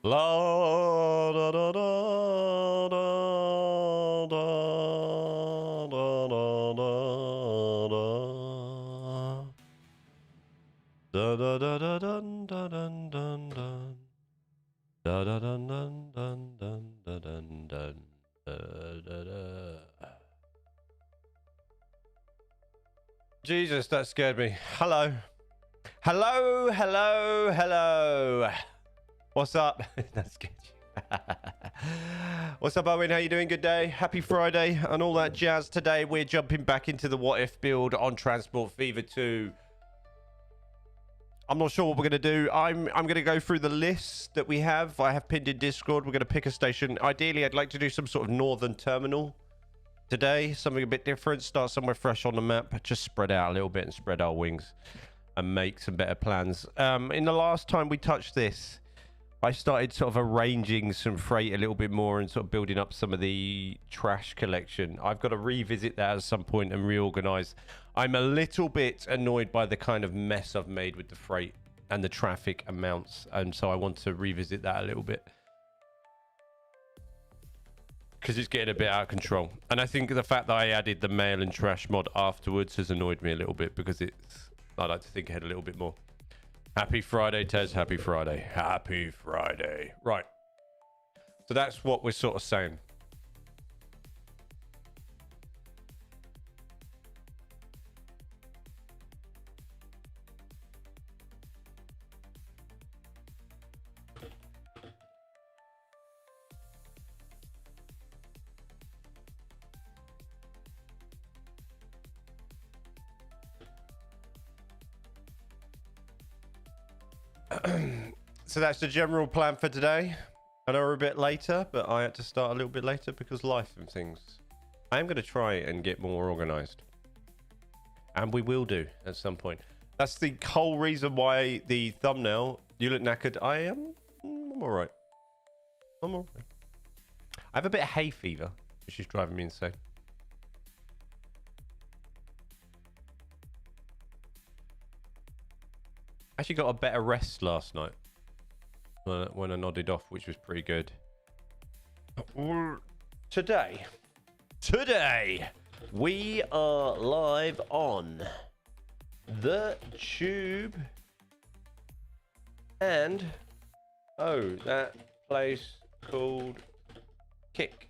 La da da da da da da da da da da da dun dun dun dun da da dun dun dun dun dun dun da da. Jesus, that scared me. Hello. Hello, hello, hello. What's up? That's good. What's up, Owen? How you doing? Good day. Happy Friday and all that jazz. Today we're jumping back into the What If build on Transport Fever 2. I'm not sure what we're going to do. I'm going to go through the list that we have. I have pinned in Discord. We're going to pick a station. Ideally, I'd like to do some sort of northern terminal today. Something a bit different. Start somewhere fresh on the map. Just spread out a little bit and spread our wings and make some better plans. In the last time we touched this, I started sort of arranging some freight a little bit more and sort of building up some of the trash collection. I've got to revisit that at some point and reorganize. I'm a little bit annoyed by the kind of mess I've made with the freight and the traffic amounts, and so I want to revisit that a little bit because it's getting a bit out of control. And I think the fact that I added the mail and trash mod afterwards has annoyed me a little bit because I like to think ahead a little bit more. Happy Friday, Tez. Happy Friday. Happy Friday. Right. So that's what we're sort of saying. So that's the general plan for today. I know we're a bit later, but I had to start a little bit later because life and things. I am going to try and get more organized, and we will do at some point. That's the whole reason why the thumbnail, you look knackered. I'm all right. I'm all right. I have a bit of hay fever, which is driving me insane. Actually got a better rest last night when I nodded off, which was pretty good. Today, we are live on the tube and that place called Kick.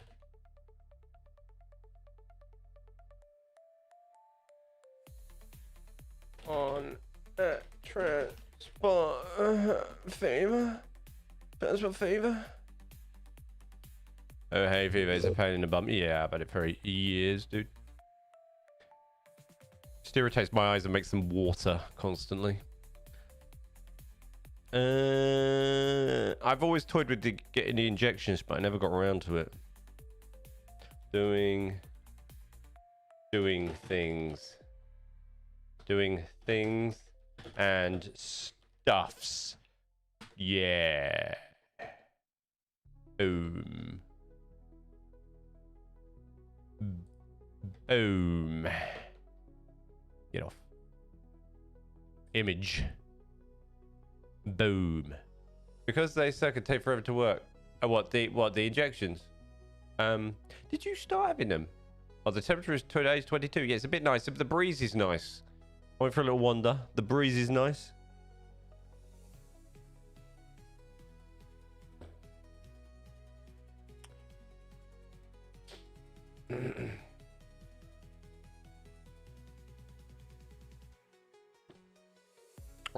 On that transport fever. Transport fever. Oh, hey, fever is a pain in the bum. Yeah, but it for years, dude. Just irritates my eyes and makes them water constantly. I've always toyed with getting the injections, but I never got around to it. Doing things and stuffs. Yeah. Boom. Boom. Get off. Image. Boom. Because they could take forever to work. What the injections? Did you start having them? Oh, the temperature is today's 22. Yeah, it's a bit nice. The breeze is nice. Went for a little wander. The breeze is nice.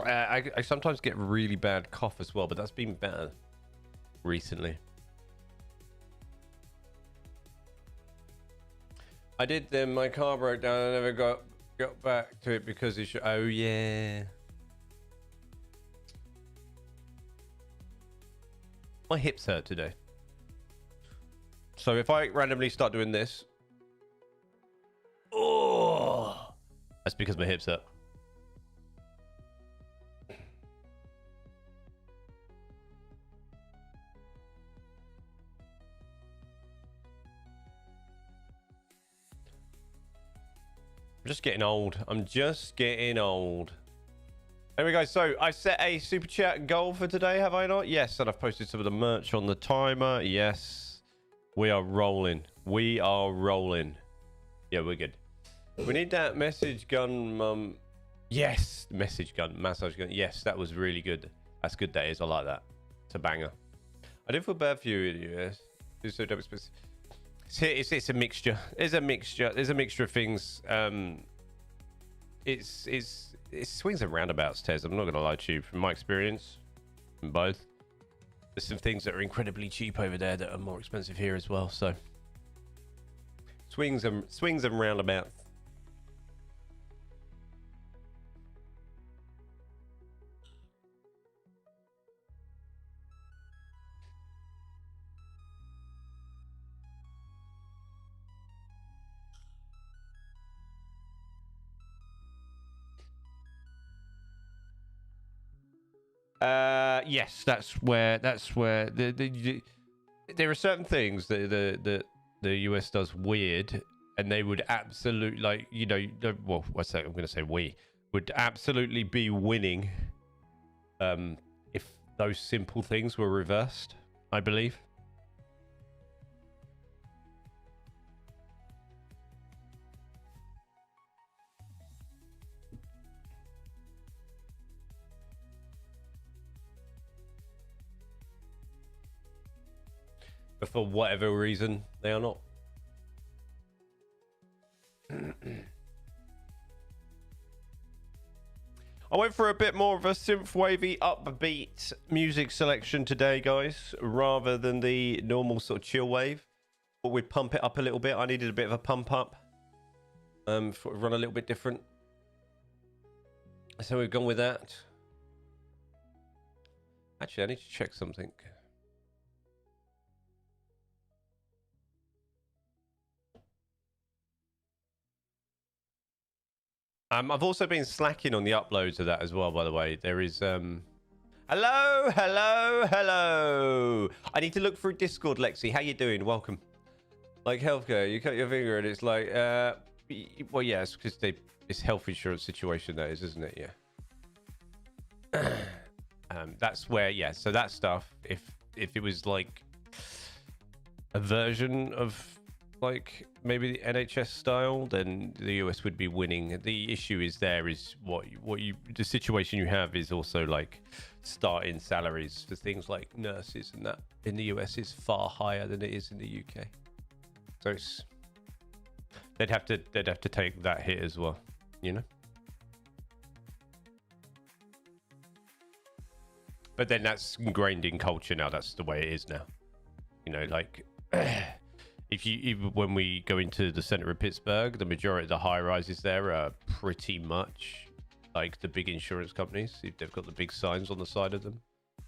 I sometimes get really bad cough as well, but that's been better recently. I did them. My car broke down. I never got back to it because it should. Oh yeah. My hips hurt today. So if I randomly start doing this, oh, that's because my hips hurt. I'm just getting old. I'm just getting old. There we go. So I set a super chat goal for today, have I not? Yes, and I've posted some of the merch on the timer. Yes, we are rolling. We are rolling. Yeah, we're good. We need that message gun, mum. Yes, message gun, massage gun. Yes, that was really good. That's good. That is. I like that. It's a banger. I do feel bad for you in the US. It's so double specific. It's a mixture. There's a mixture. There's a mixture of things. It swings and roundabouts, Tez. I'm not going to lie to you. From my experience, in both, there's some things that are incredibly cheap over there that are more expensive here as well. So swings and roundabouts. Yes, that's where there are certain things that the US does weird, and they would absolutely, like, you know, well, what's that? I'm going to say we would absolutely be winning if those simple things were reversed, I believe. But for whatever reason, they are not. I went for a bit more of a synth-wavy, upbeat music selection today, guys, rather than the normal sort of chill wave. But we'd pump it up a little bit. I needed a bit of a pump up. Run a little bit different. So we've gone with that. Actually, I need to check something. I've also been slacking on the uploads of that as well, by the way. There is hello. I need to look through Discord, Lexi. How you doing? Welcome. Like healthcare, you cut your finger and it's like well, yeah, it's because it's health insurance situation, that is, isn't it? Yeah. That's where, yeah, so that stuff, if it was like a version of like maybe the NHS style, then the US would be winning. The issue is the situation you have is also like starting salaries for things like nurses and that in the US is far higher than it is in the UK. So they'd have to take that hit as well, you know. But then that's ingrained in culture now. That's the way it is now. You know, like when we go into the center of Pittsburgh, the majority of the high rises there are pretty much like the big insurance companies. They've got the big signs on the side of them,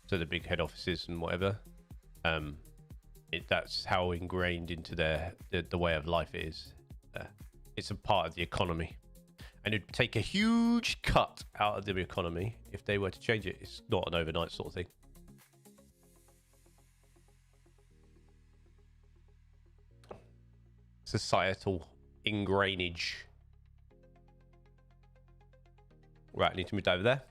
so the big head offices and whatever. That's how ingrained into the way of life it is. It's a part of the economy, and it'd take a huge cut out of the economy if they were to change it. It's not an overnight sort of thing. Societal ingrainage. Right, I need to move over there.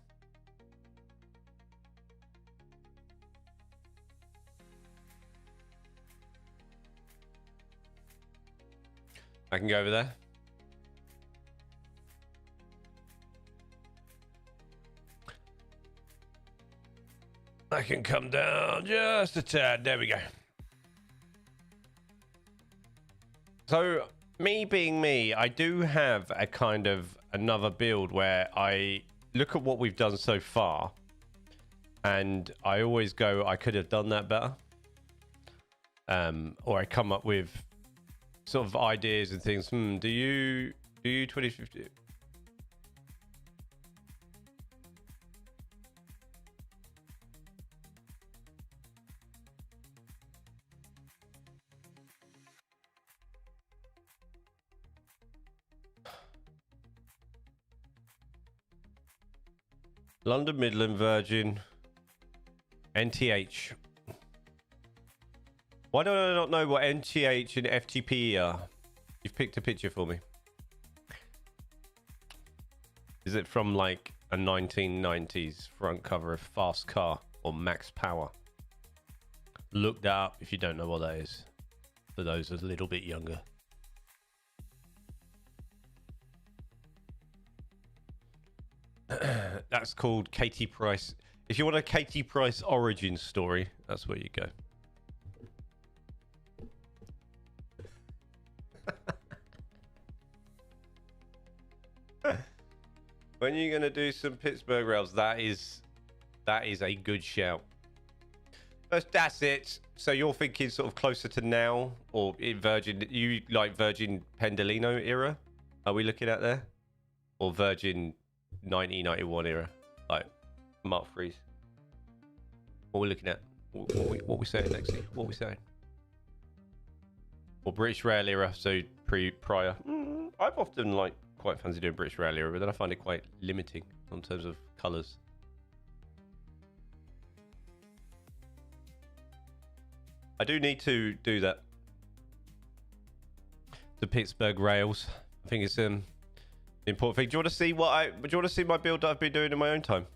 I can go over there. I can come down just a tad. There we go. So, me being me, I do have a kind of another build where I look at what we've done so far, and I always go, I could have done that better. Or I come up with sort of ideas and things. Do you 2050? London Midland Virgin NTH. Why do I not know what NTH and FTP are? You've picked a picture for me. Is it from like a 1990s front cover of Fast Car or Max Power. Look that up if you don't know what that is, for those a little bit younger. That's called Katie Price. If you want a Katie Price origin story, that's where you go. When are you going to do some Pittsburgh rails? That is a good shout. That's it. So you're thinking sort of closer to now, or in Virgin, you like Virgin Pendolino era? Are we looking at there? Or Virgin 1991 era? Like Mark Freeze? What are we looking at? What we saying, Lexi? What are we saying? Or British Rail era, so prior. I've often quite fancy doing British Rail era, but then I find it quite limiting in terms of colours. I do need to do that. The Pittsburgh rails. I think it's an important thing. Do you want to see my build that I've been doing in my own time?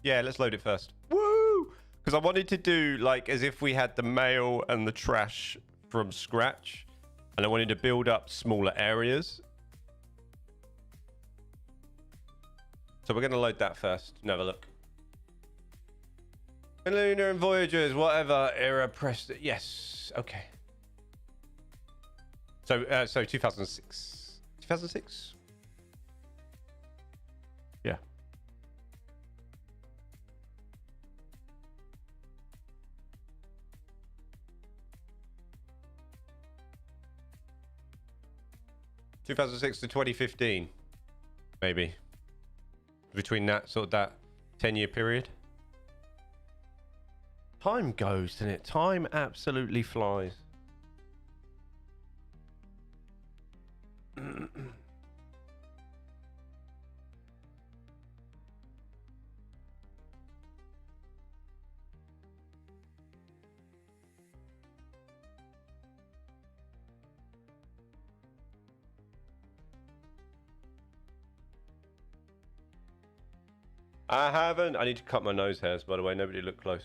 Yeah, let's load it first. Woo! Because I wanted to do like as if we had the mail and the trash from scratch, and I wanted to build up smaller areas. So we're going to load that first and have a look. And Lunar and Voyagers, whatever era, pressed it. Yes, okay. So 2006. 2006? Yeah. (2006 to 2015), maybe. Between that sort of that 10-year period. Time goes, doesn't it? Time absolutely flies. I haven't. I need to cut my nose hairs, by the way. Nobody look close.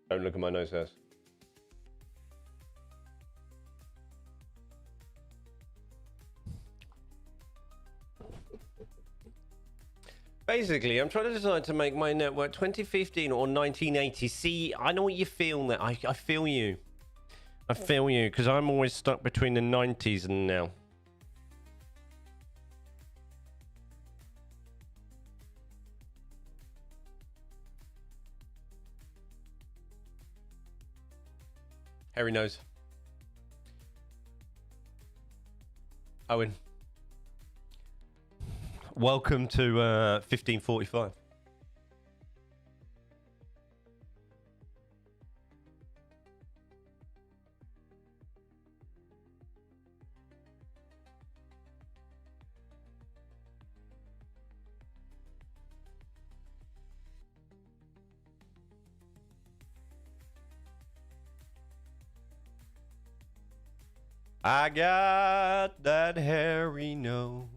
Don't look at my nose hairs. Basically, I'm trying to decide to make my network 2015 or 1980. See, I know what you feel that. I feel you. I feel you, because I'm always stuck between the 90s and now. Hairy nose. Owen. Welcome to 1545. I got that hairy nose.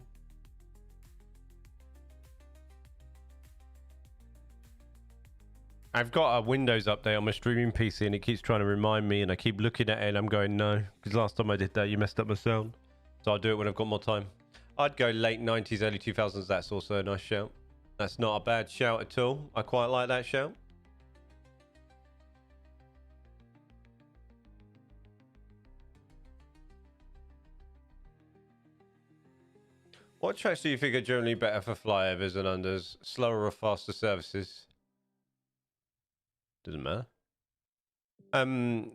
I've got a Windows update on my streaming PC and it keeps trying to remind me, and I keep looking at it and I'm going, no, because last time I did that, you messed up my sound. So I'll do it when I've got more time. I'd go late 90s, early 2000s. That's also a nice shout. That's not a bad shout at all. I quite like that shout. What tracks do you think are generally better for flyovers and unders? Slower or faster services? Doesn't matter. Some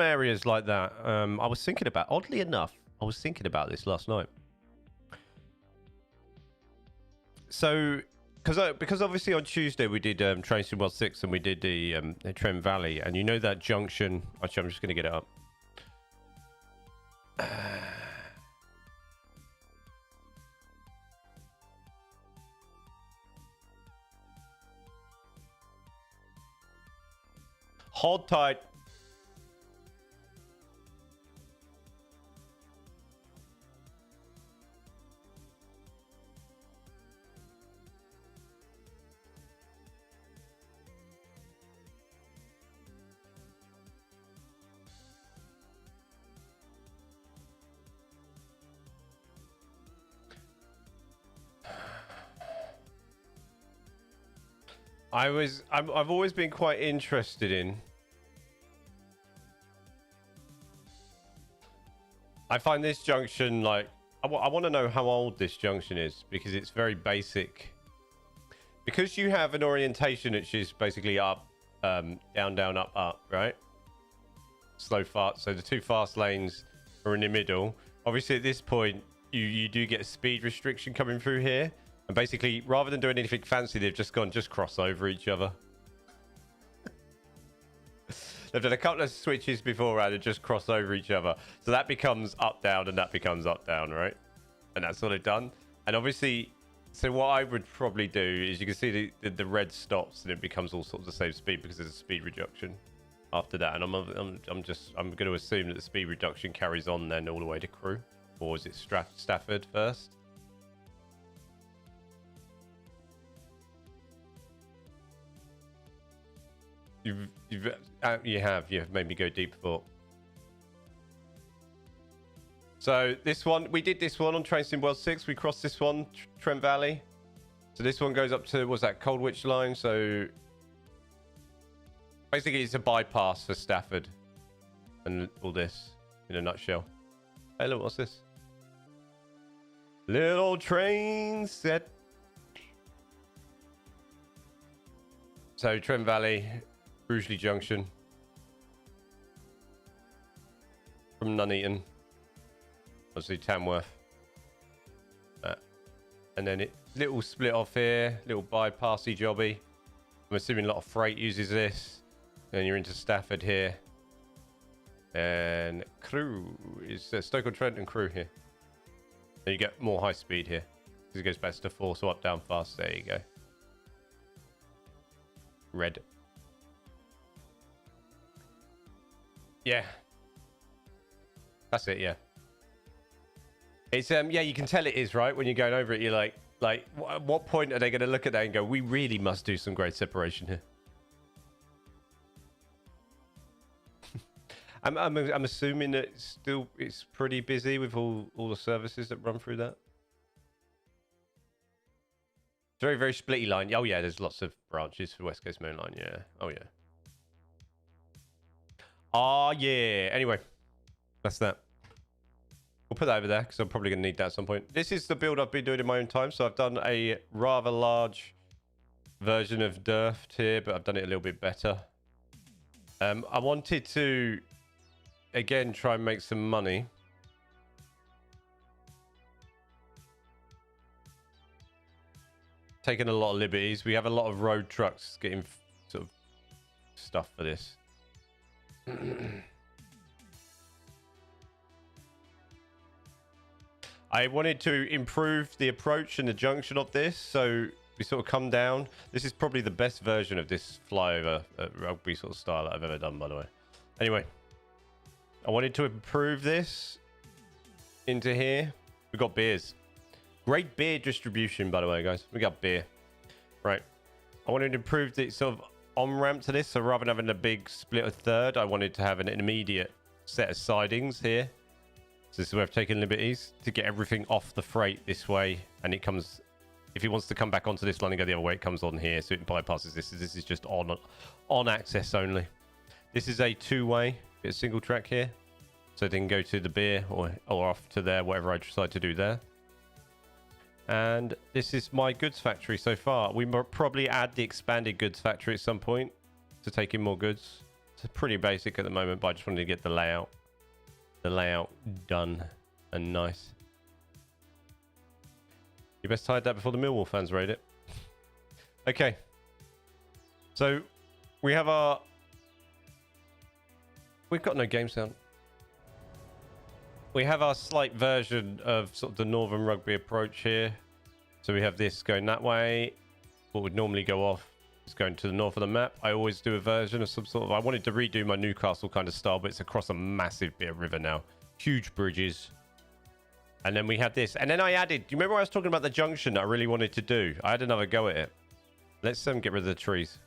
areas like that. I was thinking about. Oddly enough, I was thinking about this last night. So, because obviously on Tuesday we did Train World 6 and we did the Trent Valley, and you know that junction. Actually, I'm just going to get it up. Hold tight. I've always been quite interested in. I find this junction like I want to know how old this junction is because it's very basic. Because you have an orientation which is basically up, down, down, up, up, right? Slow, fast. So the two fast lanes are in the middle. Obviously, at this point, you do get a speed restriction coming through here. And basically, rather than doing anything fancy, they've just cross over each other. They've done a couple of switches beforehand and just cross over each other. So that becomes up, down, and that becomes up, down, right? And that's what they've done. And obviously, so what I would probably do is you can see the red stops and it becomes all sorts of the same speed because there's a speed reduction after that. And I'm going to assume that the speed reduction carries on then all the way to Crewe. Or is it Stafford first? You have made me go deep thought. So this one, we did this one on Train Sim World 6. We crossed this one, Trent Valley. So this one goes up to, what's that, Coldwich line? So basically it's a bypass for Stafford. And all this in a nutshell. Hey look, what's this? Little train set. So Trent Valley, Rugeley Junction. From Nuneaton. Obviously Tamworth. And then it little split off here, little bypassy jobby. I'm assuming a lot of freight uses this. Then you're into Stafford here. And Crewe is Stoke-on-Trent and Crewe here. Then you get more high speed here. Because it goes back to 4, so up, down, fast. There you go. Red. Yeah. That's it, yeah. It's yeah, you can tell it is, right? When you're going over it, you're like at what point are they going to look at that and go, we really must do some grade separation here? I'm assuming that it's pretty busy with all the services that run through that. Very, very splitty line. Oh yeah, there's lots of branches for West Coast Main Line. Yeah. Oh yeah. Oh yeah. Anyway, that's that. We'll put that over there because I'm probably going to need that at some point. This is the build I've been doing in my own time. So I've done a rather large version of Durft here, but I've done it a little bit better. I wanted to, again, try and make some money. Taking a lot of liberties. We have a lot of road trucks getting sort of stuff for this. I wanted to improve the approach and the junction of this, so we sort of come down. This is probably the best version of this flyover rugby sort of style that I've ever done, by the way. Anyway, I wanted to improve this into here. We've got beers. Great beer distribution, by the way, guys. We got beer. Right. I wanted to improve the sort of on-ramp to this, so rather than having a big split of third, I wanted to have an intermediate set of sidings here. So this is where I've taken liberties to get everything off the freight this way, and it comes, if he wants to come back onto this line and go the other way, it comes on here, so it bypasses this. This is just on access only. This is a two-way, bit of single track here, so they can go to the beer or off to there, whatever I decide to do there. And this is my goods factory so far. We might probably add the expanded goods factory at some point to take in more goods. It's pretty basic at the moment, but I just wanted to get the layout done and nice. You best hide that before the Millwall fans raid it. Okay. So we have we've got no game sound. We have our slight version of sort of the Northern Rugby approach here. So we have this going that way. What would normally go off is going to the north of the map. I always do a version of some sort of, I wanted to redo my Newcastle kind of style, but it's across a massive bit of river now. Huge bridges. And then we had this. And then I added, do you remember I was talking about the junction that I really wanted to do? I had another go at it. Let's get rid of the trees.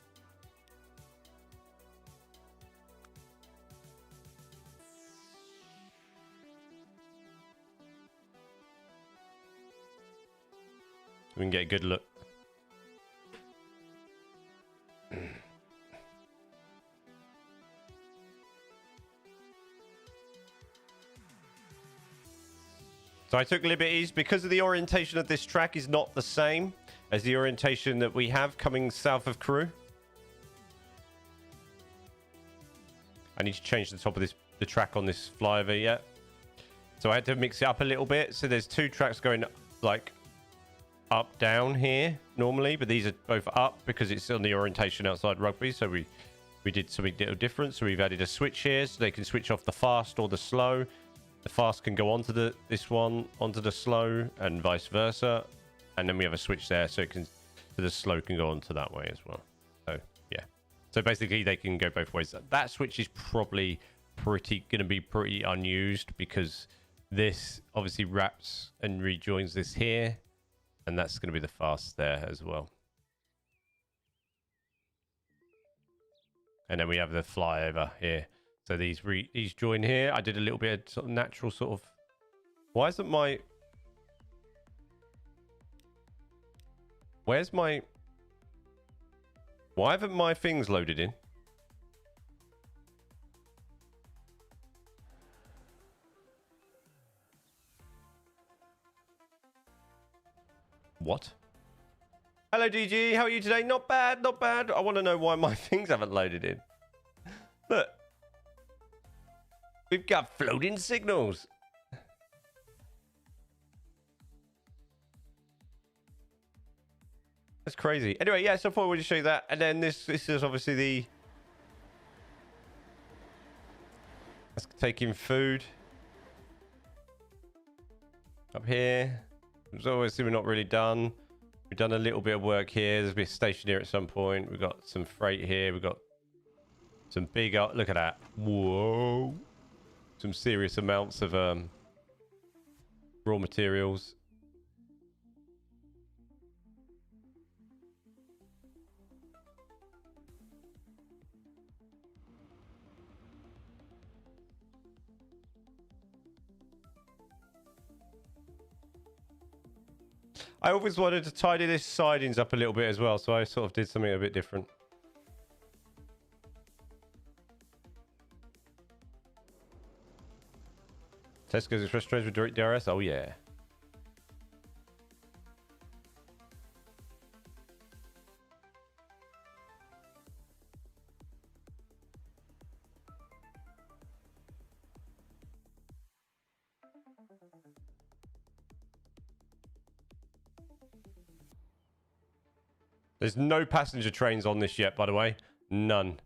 We can get a good look. So I took liberties because of the orientation of this track is not the same as the orientation that we have coming south of Crewe. I need to change the top of the track on this flyover yet. So I had to mix it up a little bit. So there's two tracks going like up, down here normally, but these are both up because it's on the orientation outside rugby. So we did something little different. So we've added a switch here so they can switch off the fast or the slow. The fast can go onto this one, onto the slow, and vice versa. And then we have a switch there so the slow can go onto that way as well. So yeah. So basically they can go both ways. That switch is probably gonna be pretty unused because this obviously wraps and rejoins this here, and that's gonna be the fast there as well. And then we have the flyover here. So these join here. I did a little bit of sort of natural sort of... Why isn't my... Where's my... Why haven't my things loaded in? What? Hello, DG. How are you today? Not bad, not bad. I want to know why my things haven't loaded in. Look. We've got floating signals. That's crazy. Anyway, yeah, so I thought I would show you that. And then this is obviously the... Let's take in food. Up here. It's obviously we're not really done. We've done a little bit of work here. There's a bit of station here at some point. We've got some freight here. We've got some big... Look at that. Whoa. Some serious amounts of raw materials. I always wanted to tidy this sidings up a little bit as well, so I sort of did something a bit different. Tesco's Express trains with direct DRS? Oh, yeah. There's no passenger trains on this yet, by the way. None.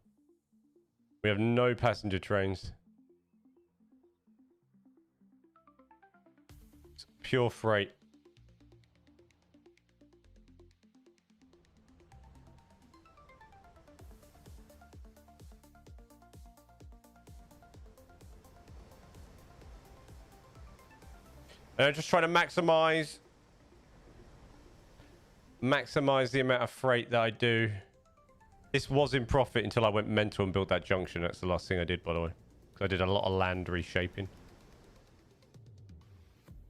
We have no passenger trains. It's pure freight. And I'm just trying to maximize the amount of freight that I do. This was in profit until I went mental and built that junction. That's the last thing I did, by the way, because I did a lot of land reshaping.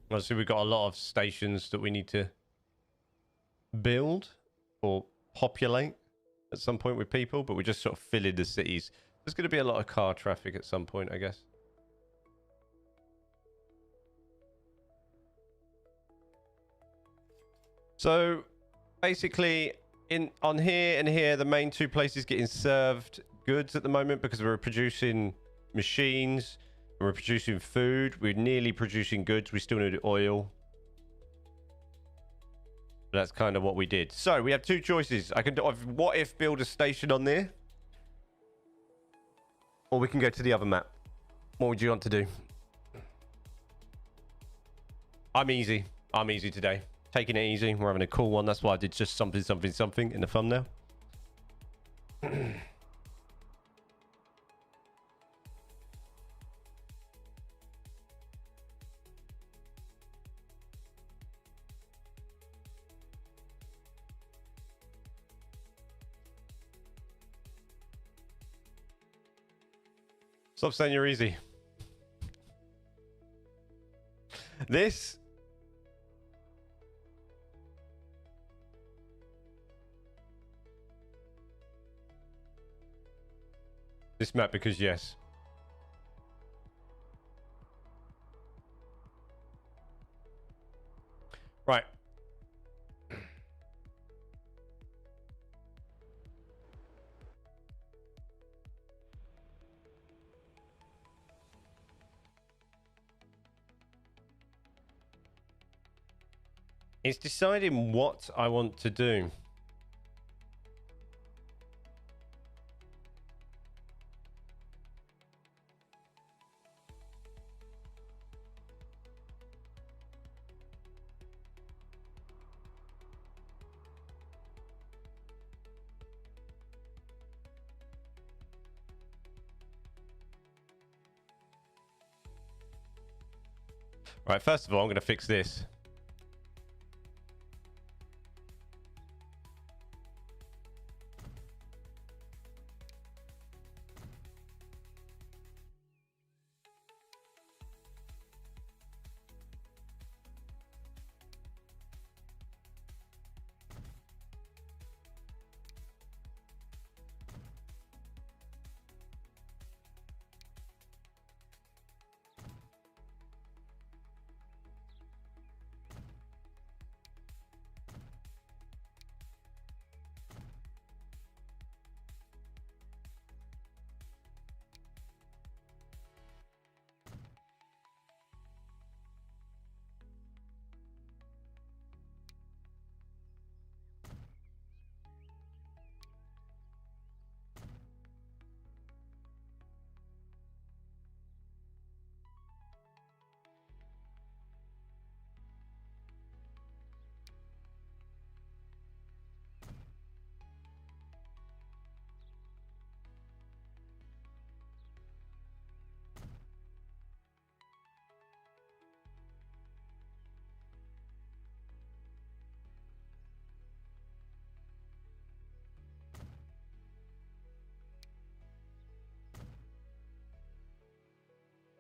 Obviously, we've got a lot of stations that we need to build or populate at some point with people, but we're just sort of filling the cities. There's going to be a lot of car traffic at some point, I guess. So basically, on here and here, the main two places getting served goods at the moment because we're producing machines and we're producing food. We're nearly producing goods. We still need oil. But that's kind of what we did. So we have two choices. I can do what if build a station on there, or we can go to the other map. What would you want to do? I'm easy. I'm easy today. Taking it easy. We're having a cool one. That's why I did just something in the thumbnail. Stop saying you're easy. This map, because yes. Right. It's deciding what I want to do. Right, first of all, I'm going to fix this.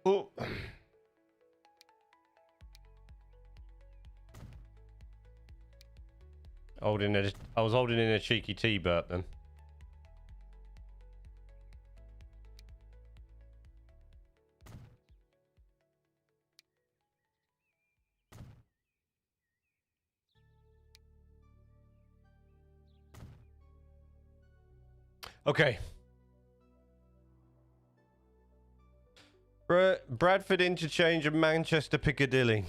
Oh. I was holding in a cheeky tea burp then. Okay. Bradford interchange of Manchester Piccadilly.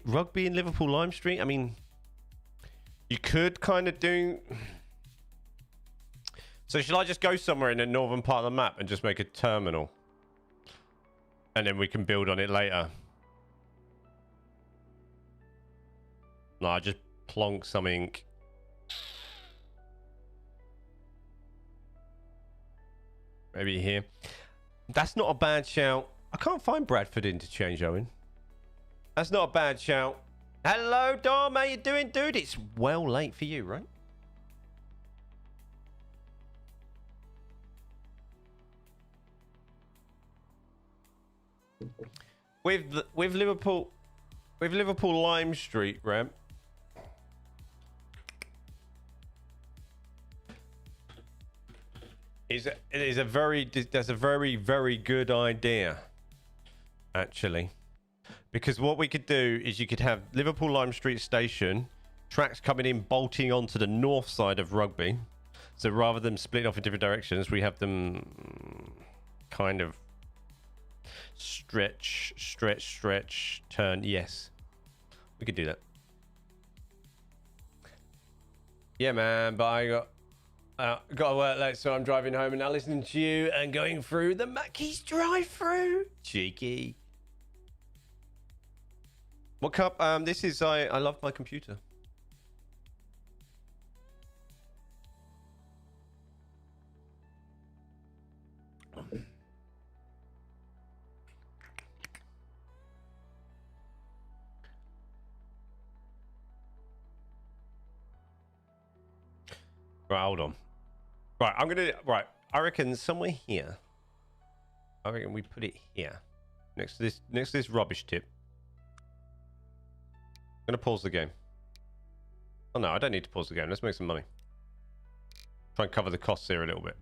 Rugby in Liverpool Lime Street. I mean, you could kind of do. So shall I just go somewhere in the northern part of the map and just make a terminal, and then we can build on it later? No, I just plonk something. Maybe here. That's not a bad shout. I can't find Bradford interchange, Owen. That's not a bad shout. Hello, Dom. How you doing, dude? It's well late for you, right? With Liverpool Lime Street, ramp. That's a very good idea, actually. Because what we could do is you could have Liverpool Lime Street Station, tracks coming in, bolting onto the north side of Rugby. So rather than splitting off in different directions, we have them kind of stretch, turn. Yes, we could do that. Yeah, man, but I got to work late, so I'm driving home and now listening to you and going through the Mackey's drive-through. Cheeky. What cup? This is I love my computer. Right, hold on. Right, right. I reckon somewhere here. I reckon we put it here, next to this rubbish tip. I'm gonna pause the game. Oh no, I don't need to pause the game. Let's make some money. Try and cover the costs here a little bit.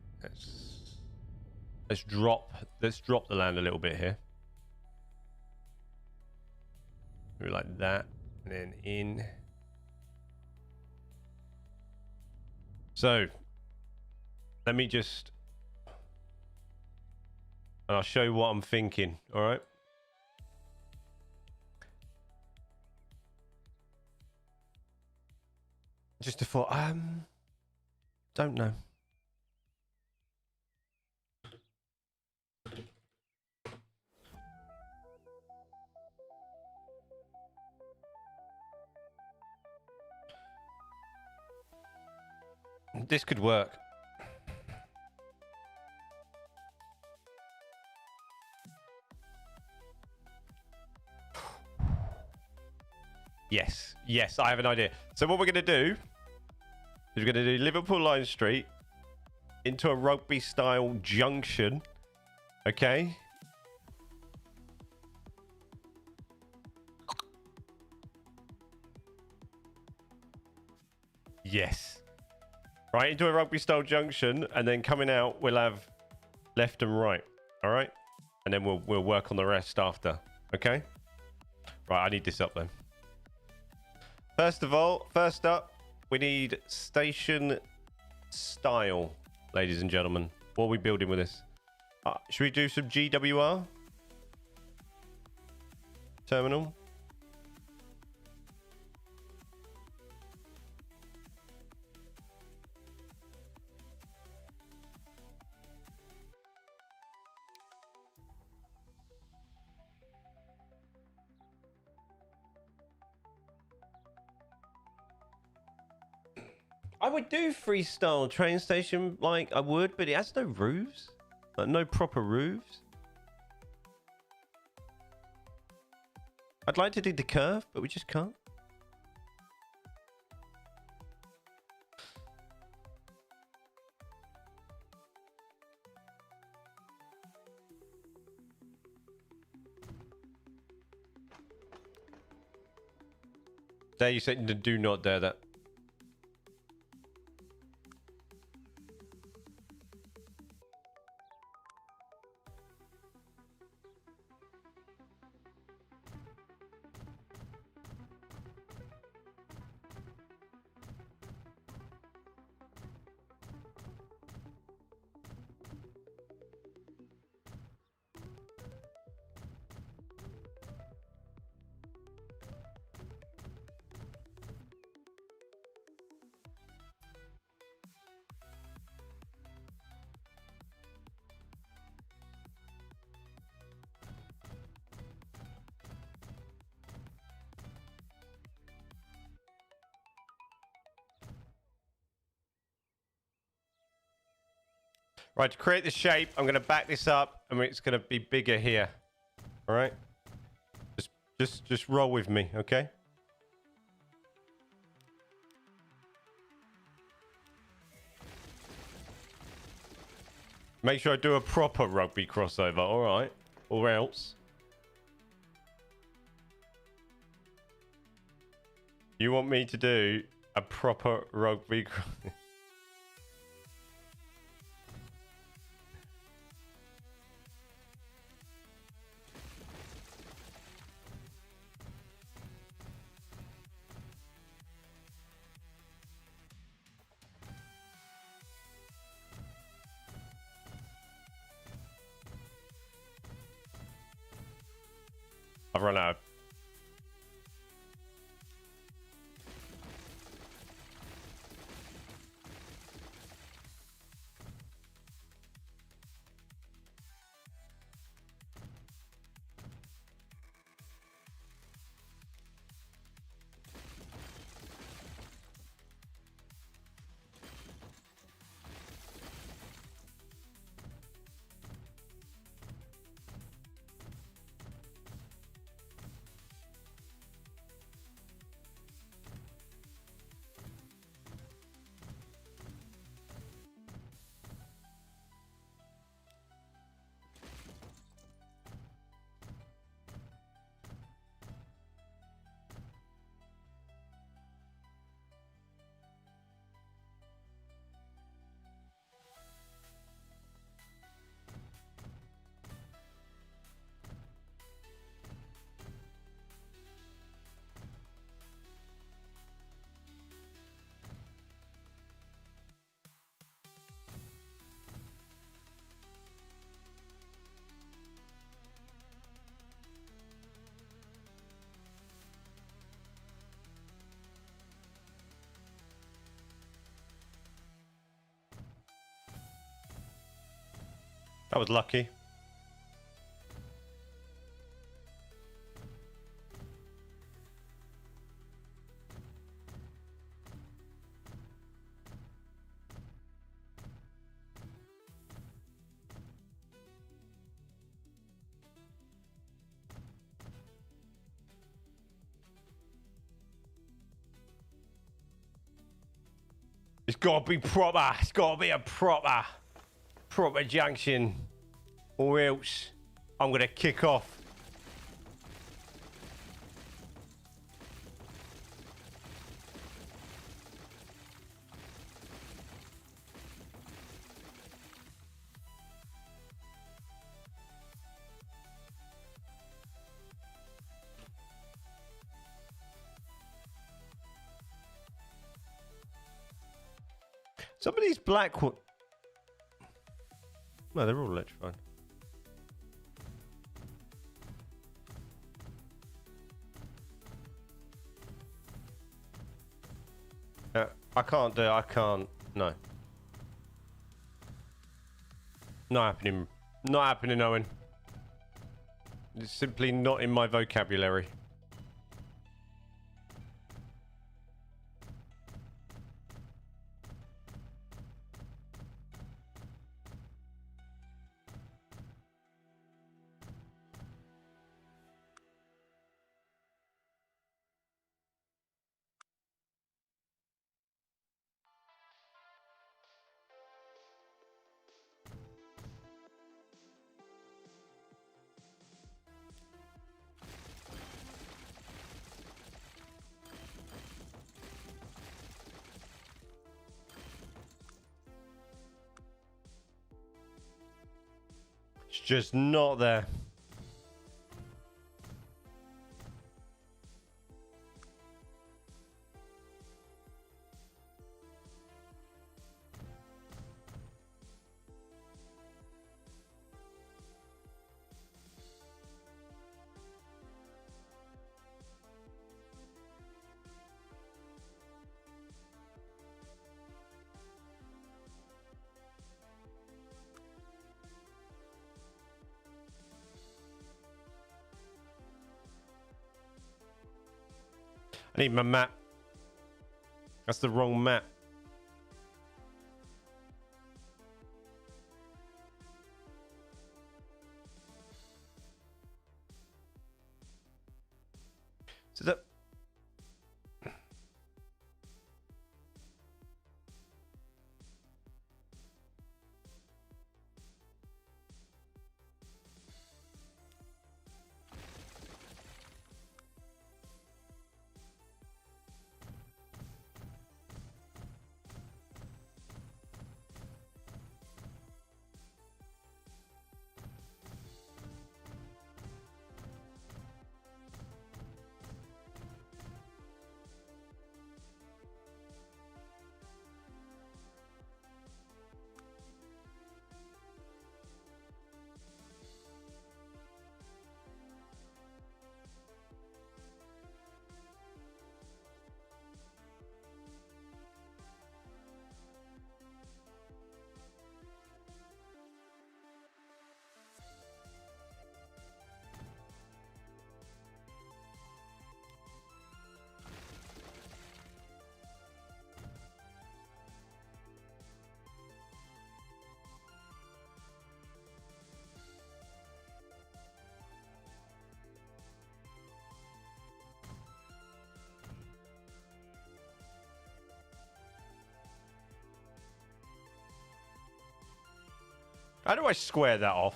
Let's drop the land a little bit here. Maybe like that, and then in. So, let me just, and I'll show you what I'm thinking. All right. Just a thought. Don't know. This could work. Yes, I have an idea. So what we're going to do is we're going to do Liverpool Line Street into a rugby-style junction. Okay? Yes. Right, into a rugby-style junction, and then coming out, we'll have left and right. All right? And then we'll work on the rest after. Okay? Right, I need this up then. First up, we need station style, ladies and gentlemen. What are we building with this? Should we do some GWR? Terminal? I would do freestyle train station, like I would, but it has no roofs, like no proper roofs. I'd like to do the curve, but we just can't. There, you said do not dare that. Right, to create the shape, I'm going to back this up, and it's going to be bigger here. All right? Just roll with me, okay? Make sure I do a proper rugby crossover, all right? Or else. You want me to do a proper rugby crossover? I've run out. That was lucky. It's got to be proper. It's got to be a proper junction, or else I'm going to kick off. Some of these black ones... No, they're all electrified. I can't do it. I can't. No. Not happening. Not happening, Owen. It's simply not in my vocabulary. It's just not there. I need my map. That's the wrong map. So that... How do I square that off?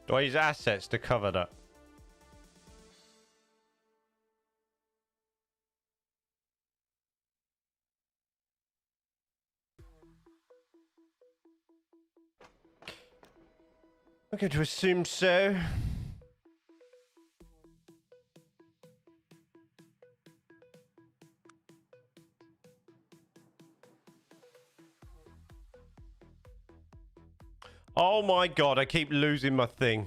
Do I use assets to cover that? I'm going to assume so. Oh my god, I keep losing my thing.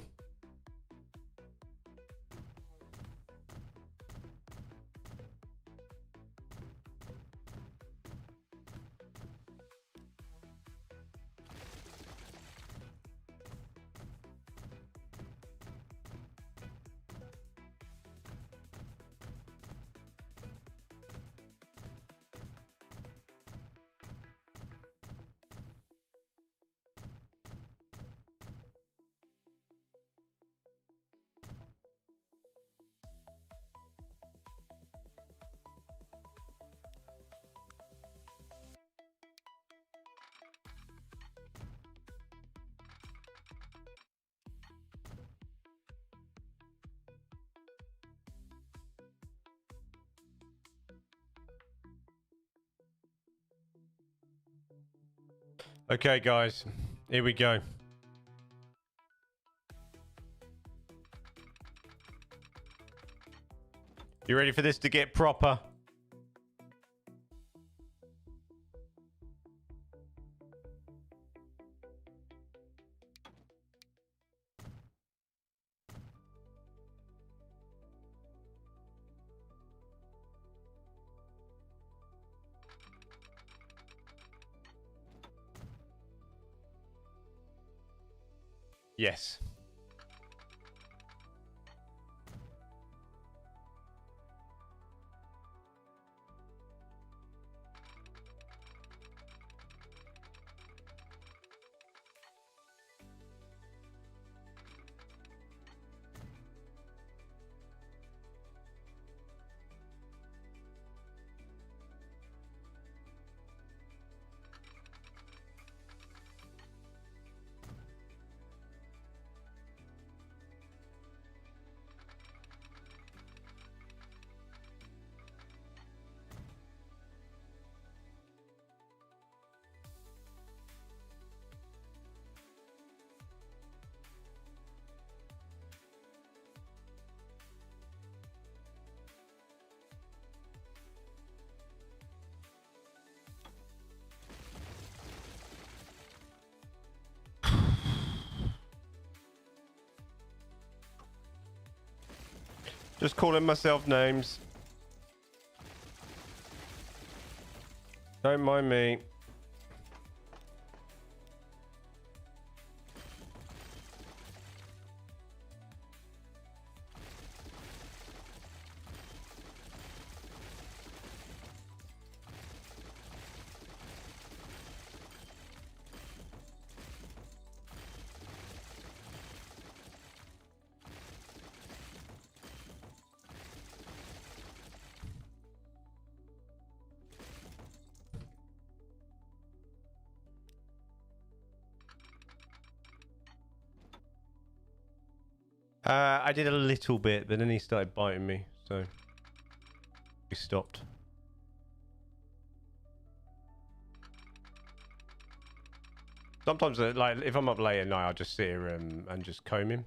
Okay, guys, here we go. You ready for this to get proper? Yes. Just calling myself names. Don't mind me. I did a little bit, but then he started biting me, so we stopped. Sometimes, like, if I'm up late at night, I'll just sit here and just comb him.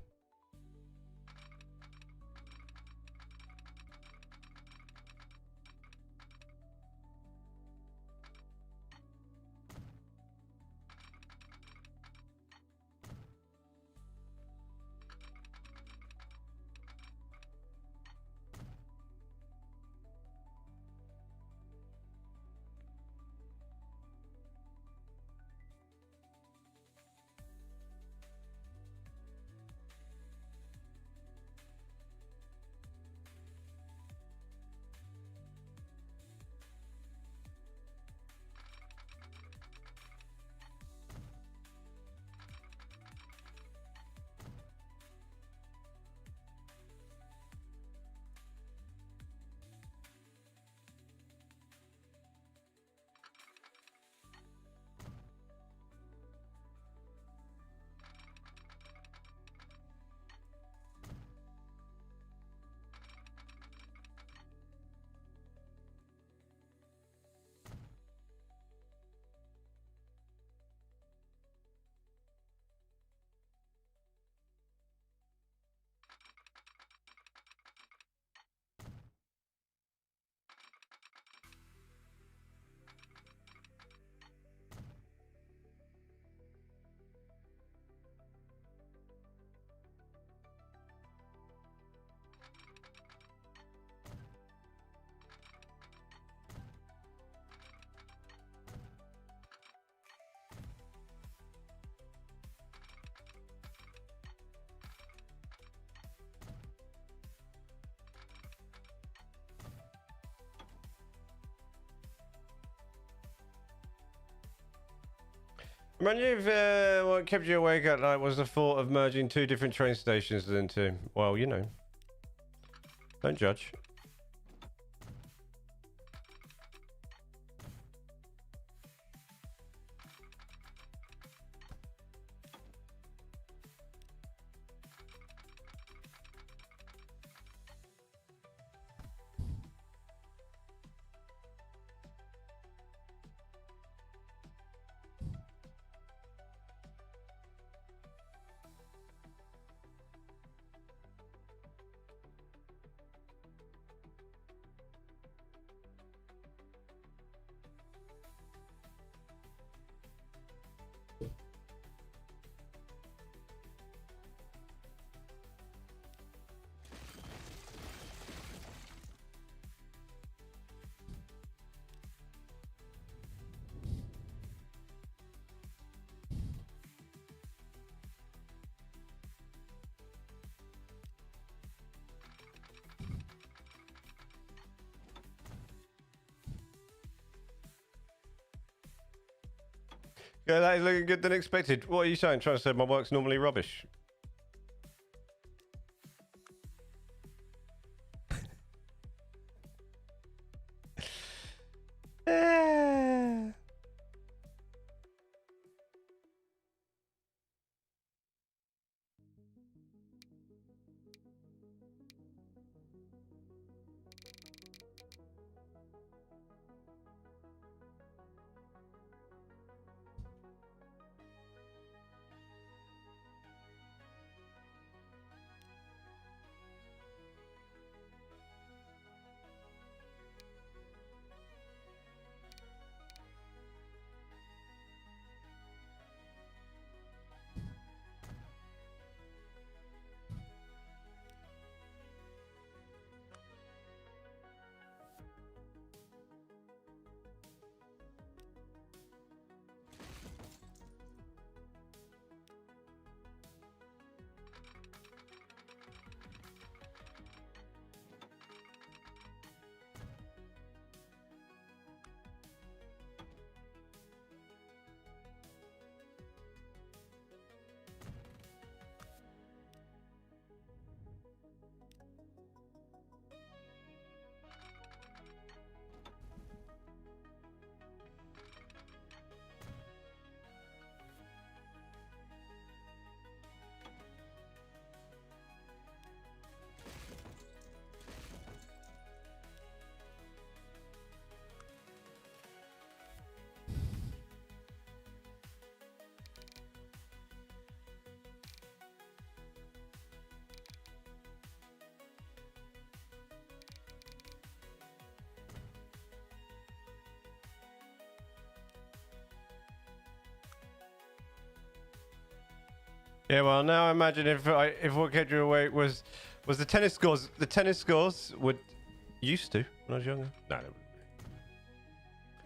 Imagine if what kept you awake at night was the thought of merging 2 different train stations into, well, you know, don't judge. Yeah, that is looking good than expected. What are you saying? Trying to say my work's normally rubbish? Yeah, well, now imagine if what kept you awake was the tennis scores. The tennis scores would used to when I was younger. No, they wouldn't.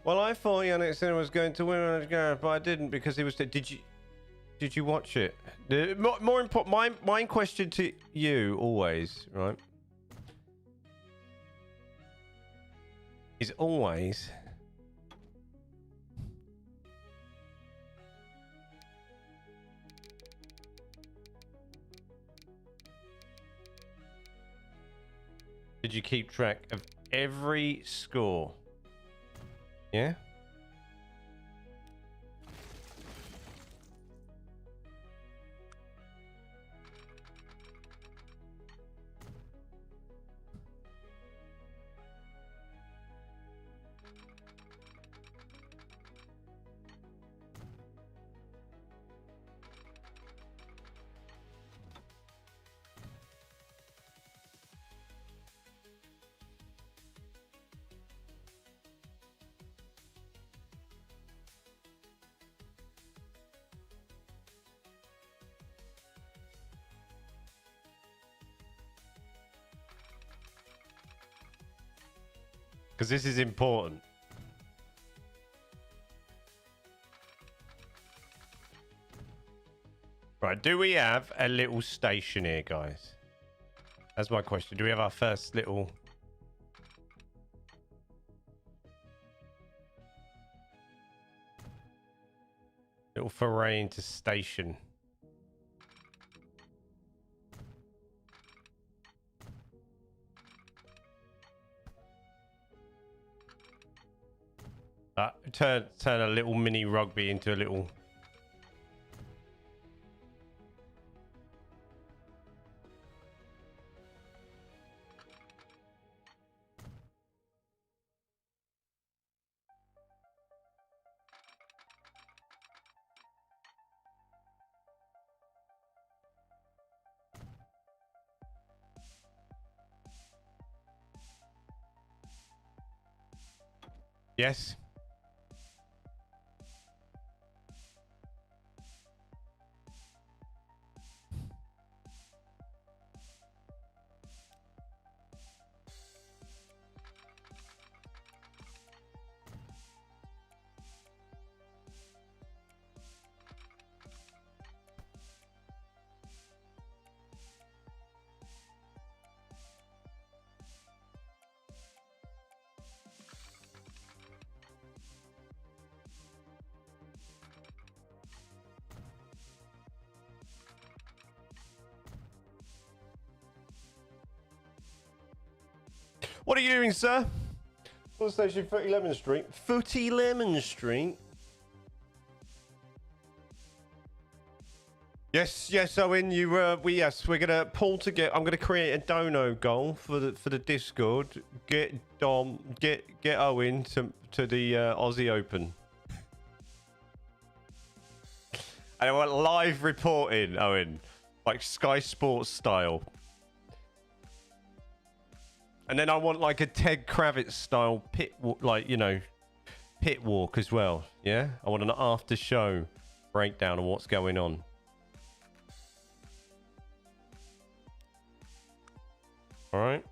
Well, I thought Yannick Sinner was going to win on his garage, but I didn't because he was. Did you watch it? More important. My question to you always, right, is always. Did you keep track of every score? Yeah? Because this is important. Right, do we have a little station here, guys? That's my question. Do we have our first little little foray into station. Turn a little mini rugby into a little. Yes. What are you doing, sir? Full station 30 Lemon Street. 30 Lemon Street. Yes, Owen. We're gonna pull together. I'm gonna create a dono goal for the Discord. Get Dom, get Owen to the Aussie Open. And I want live reporting, Owen, like Sky Sports style. And then I want like a Ted Kravitz style pit walk as well. Yeah, I want an after show breakdown of what's going on. All right.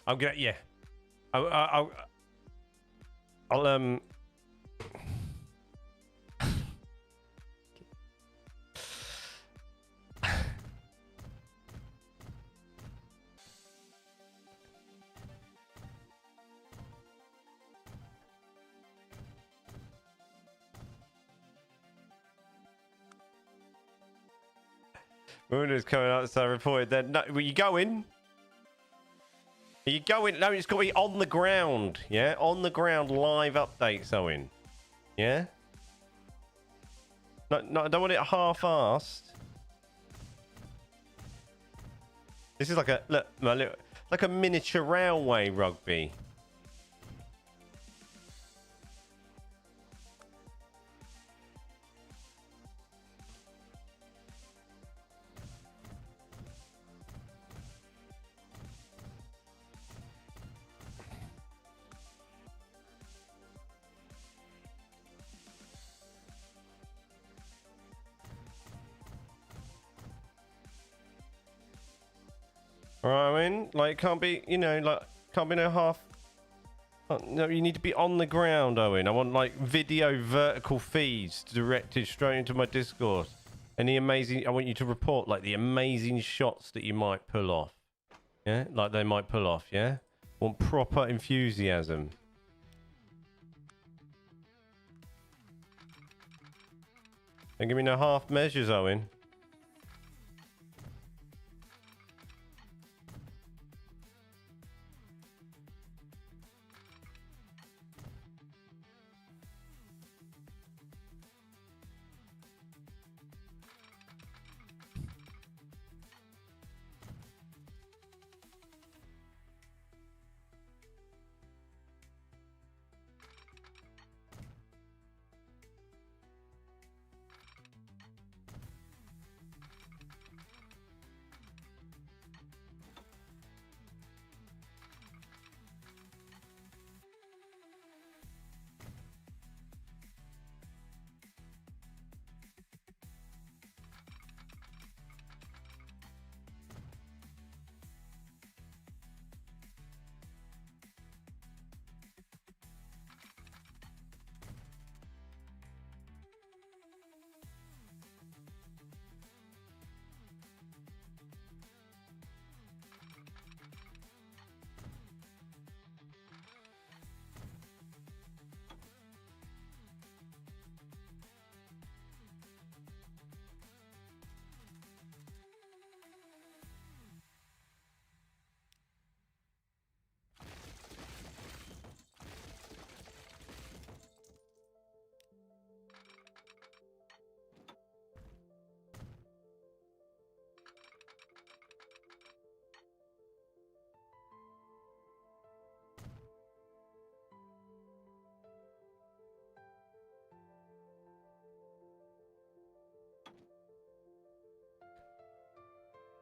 I'm gonna, yeah. I'll Moon is coming outside reported then. No, were you going? Are you going? No, it's got to be on the ground. Yeah, on the ground live updates, Owen. Yeah? No, I don't want it half-assed. This is like a, look, like a miniature railway rugby. Alright, I mean, like, can't be, you know, like, can't be no half. No, you need to be on the ground, Owen. I want, like, video vertical feeds directed straight into my Discord. Any amazing, I want you to report, like, the amazing shots that you might pull off. Yeah? Like, they might pull off, yeah? I want proper enthusiasm. Don't give me no half measures, Owen.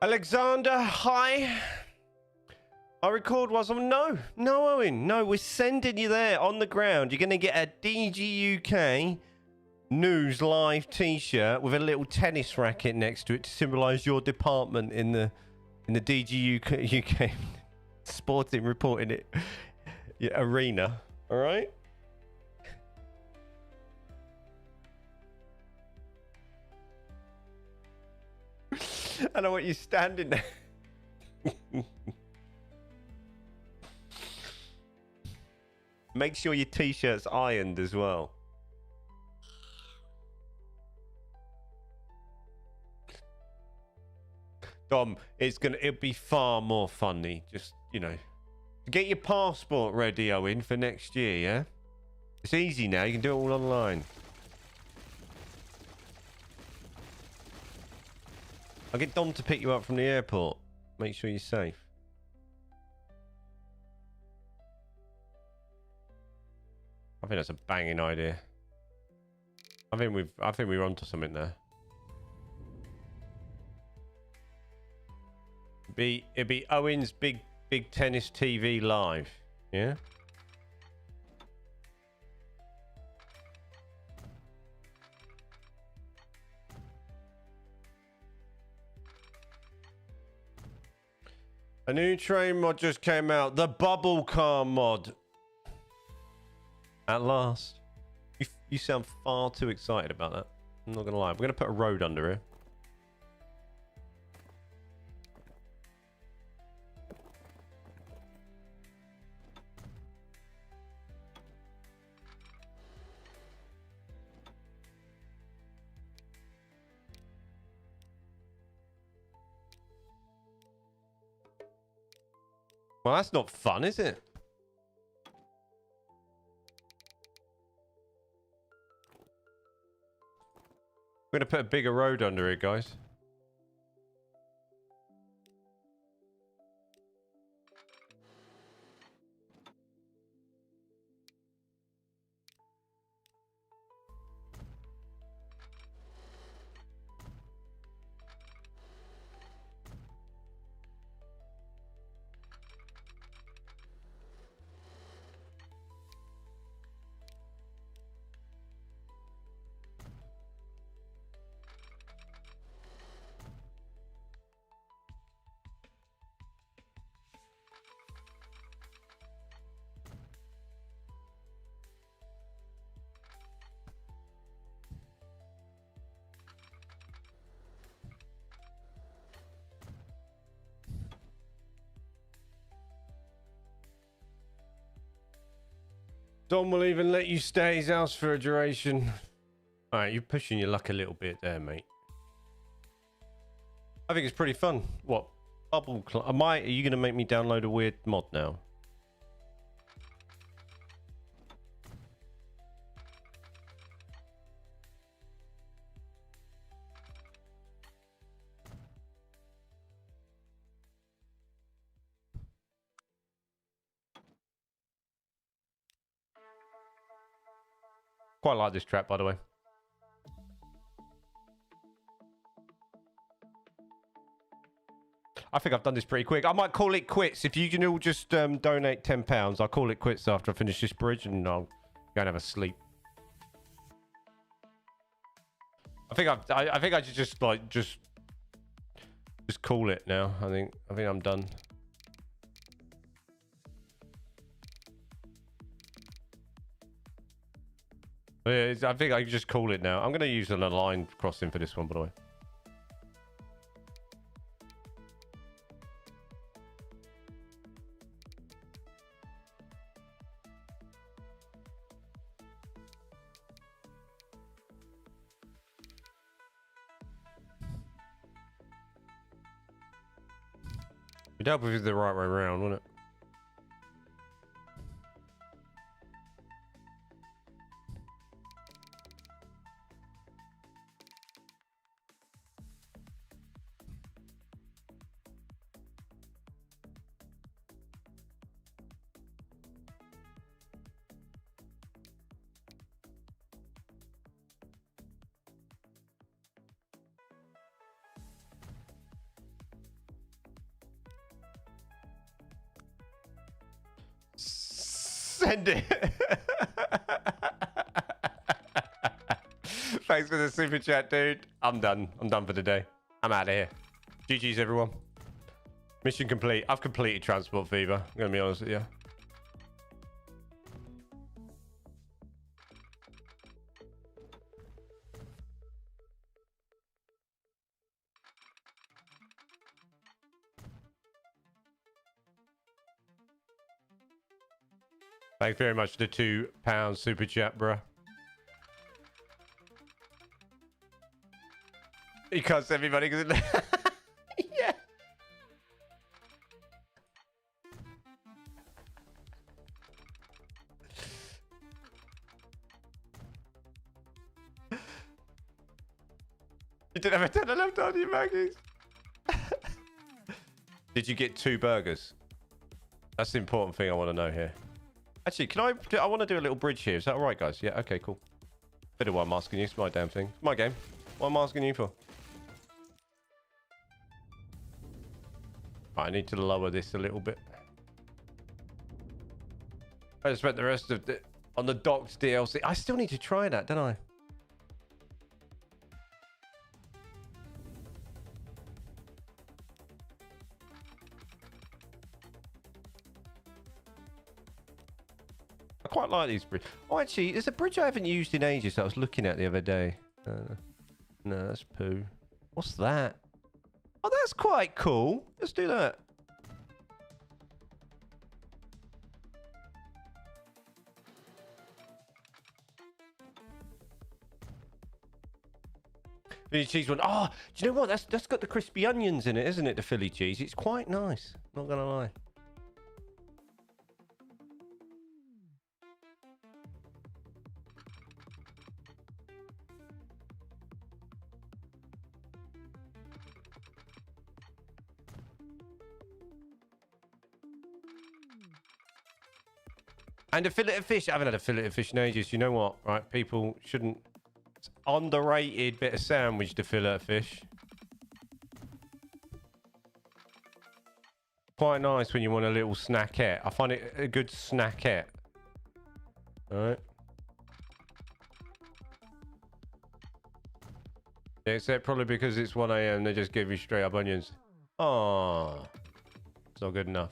Alexander, hi. I record whilst I'm... No, Owen. No, we're sending you there on the ground. You're going to get a DG UK News Live t-shirt with a little tennis racket next to it to symbolise your department in the DG UK sporting reporting arena. All right? I know what you're standing there. Make sure your t-shirt's ironed as well. Dom, it'll be far more funny. Just, you know, get your passport ready, Owen, for next year, yeah? It's easy now. You can do it all online. I'll get Dom to pick you up from the airport. Make sure you're safe. I think that's a banging idea. I think we're onto something there. It'd be Owen's big tennis TV live, yeah. A new train mod just came out. The bubble car mod. At last. You sound far too excited about that. I'm not going to lie. We're going to put a road under here. Well, that's not fun, is it? We're going to put a bigger road under it, guys. Don will even let you stay at his house for a duration. Alright, you're pushing your luck a little bit there, mate. I think it's pretty fun. What? Bubble are you going to make me download a weird mod now? Quite like this trap, by the way. I think I've done this pretty quick. I might call it quits. If you can all just donate £10, I'll call it quits after I finish this bridge and I'll go and have a sleep. I think I should just call it now. I think I'm done. Yeah, I think I can just call it now. I'm going to use an aligned crossing for this one, by the way. It'd help if it was the right way around, wouldn't it? Send it. Thanks for the super chat, dude. I'm done. I'm done for the day. I'm out of here. GG's, everyone. Mission complete. I've completed Transport Fever. I'm going to be honest with you. Thanks very much for the £2 super chat, bruh. Because everybody goes. Yeah. You didn't have a 10 left on you, Maggies. Did you get 2 burgers? That's the important thing I want to know here. Actually, I want to do a little bridge here. Is that all right, guys? Yeah, okay, cool. Bit of what I'm asking you. It's my damn thing. It's my game. What am I asking you for? Right, I need to lower this a little bit. I spent the rest of it on the docked DLC. I still need to try that, don't I? I quite like these bridges. Oh, actually, there's a bridge I haven't used in ages that I was looking at the other day. No, that's poo. What's that? Oh, that's quite cool. Let's do that. Philly cheese one. Oh, do you know what? That's got the crispy onions in it, isn't it? The Philly cheese. It's quite nice. Not gonna lie. And a fillet of fish. I haven't had a fillet of fish in ages. You know what? Right, people shouldn't. It's underrated bit of sandwich, the fillet of fish. Quite nice when you want a little snackette. I find it a good snackette. All right. Yeah, except probably because it's 1 AM, they just give you straight up onions. Oh, it's not good enough.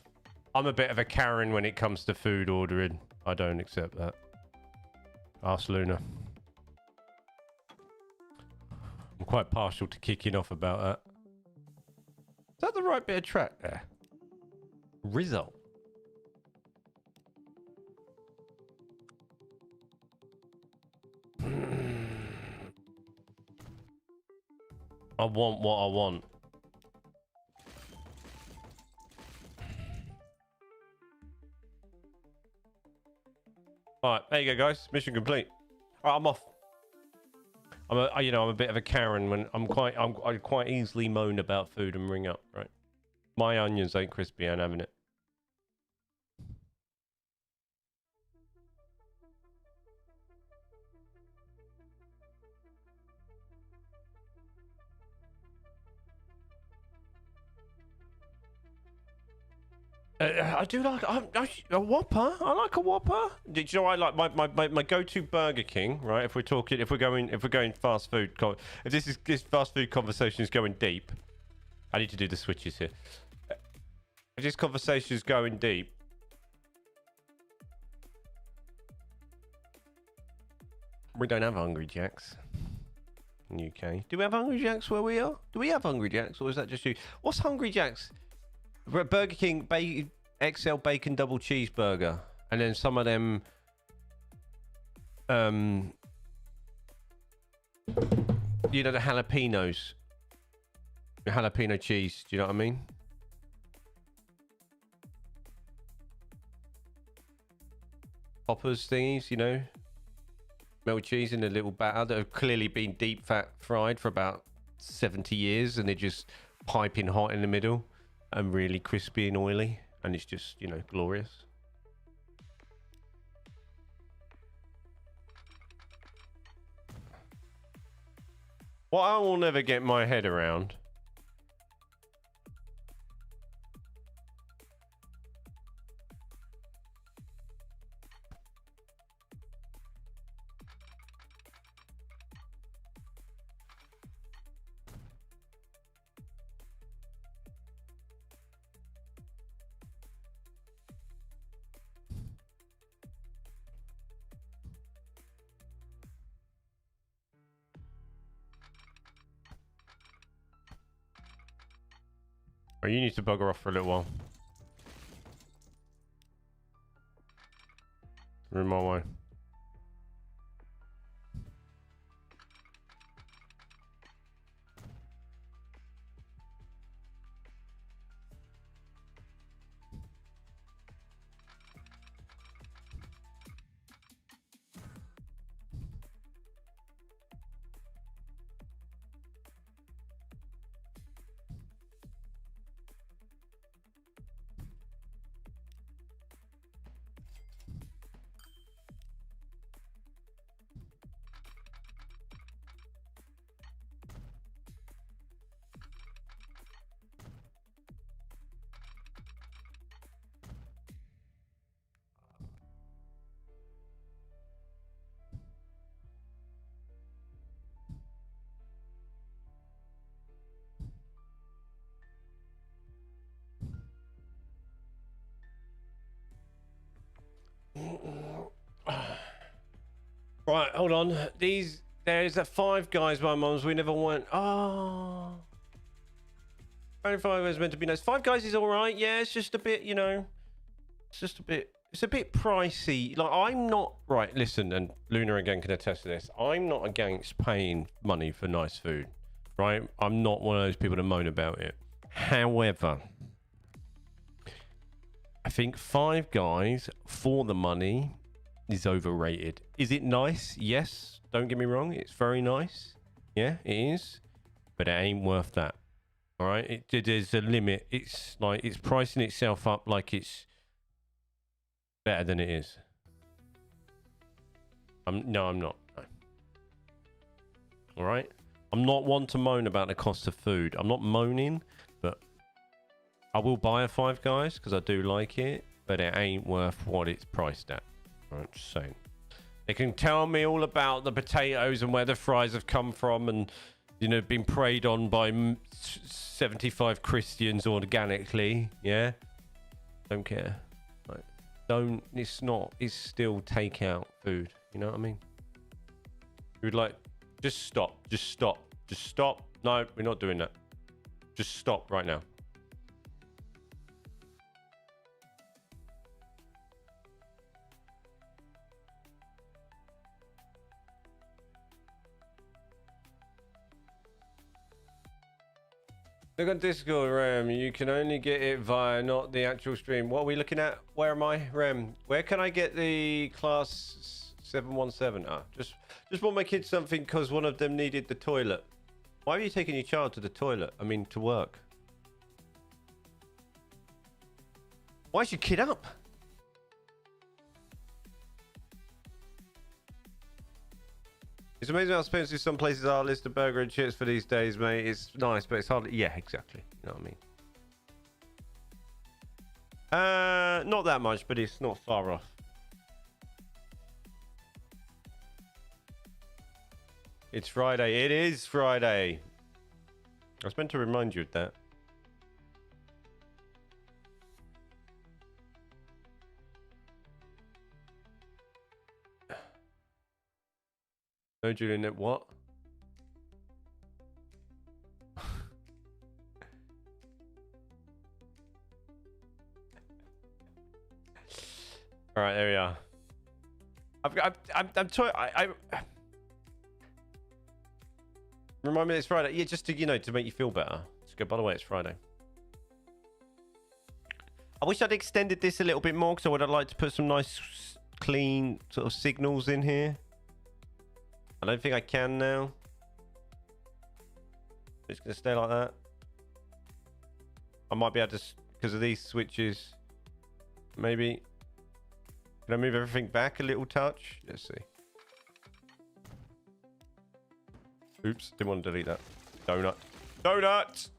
I'm a bit of a Karen when it comes to food ordering. I don't accept that. Ask Luna. I'm quite partial to kicking off about that. Is that the right bit of track there? Result. I want what I want. All right, there you go, guys. Mission complete. All right, I'm off. I'm a bit of a Karen when I quite easily moan about food and ring up. Right, my onions ain't crispy. I'm having it. I do like a Whopper. I like a Whopper. Do you know I like my go-to Burger King? Right, if we're going fast food, if this fast food conversation is going deep, I need to do the switches here. If this conversation is going deep, we don't have Hungry Jacks in the UK. Do we have Hungry Jacks where we are? Do we have Hungry Jacks, or is that just you? What's Hungry Jacks? Burger King XL bacon double cheeseburger, and then some of them you know, the jalapenos, the jalapeno cheese, do you know what I mean? Poppers thingies, you know, melted cheese in a little batter that have clearly been deep fat fried for about 70 years, and they're just piping hot in the middle and really crispy and oily, and it's just, you know, glorious. What I will never get my head around Oh, you need to bugger off for a little while. We're in my way. Right, hold on. There's that Five Guys by Mums. We never went. Oh. Only Five Guys meant to be nice. Five Guys is all right. Yeah, it's just a bit, you know. It's a bit pricey. Like, I'm not right. Listen, and Luna again can attest to this. I'm not against paying money for nice food, right? I'm not one of those people to moan about it. However, I think Five Guys for the money is overrated. Is it nice? Yes. Don't get me wrong. It's very nice. Yeah, it is. But it ain't worth that. All right. There's a limit. It's like it's pricing itself up like it's better than it is. No, I'm not. No. All right. I'm not one to moan about the cost of food. I'm not moaning, but I will buy a Five Guys because I do like it, but it ain't worth what it's priced at. I'm just saying. They can tell me all about the potatoes and where the fries have come from and, you know, been preyed on by 75 Christians organically. Yeah. Don't care. Like, don't, it's still takeout food. You know what I mean? You would like, just stop. No, we're not doing that. Just stop right now. Look on Discord, Ram. You can only get it via not the actual stream. What are we looking at? Where am I, Ram? Where can I get the class 717? Ah, just bought my kids something because one of them needed the toilet. Why are you taking your child to the toilet? I mean, to work. Why is your kid up? It's amazing how expensive some places are. List of burger and chips for these days, mate. It's nice, but it's hardly... Yeah, exactly. You know what I mean? Not that much, but it's not far off. It's Friday. It is Friday. I was meant to remind you of that. No, Julian, what? All right, there we are. Remind me it's Friday. Yeah, just to, you know, to make you feel better. Just go, by the way, it's Friday. I wish I'd extended this a little bit more because I would have liked to put some nice, clean sort of signals in here. I don't think I can now. It's going to stay like that. I might be able to, because of these switches, maybe. Can I move everything back a little touch? Let's see. Oops, didn't want to delete that. Donut. Donut!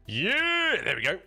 Yeah, there we go.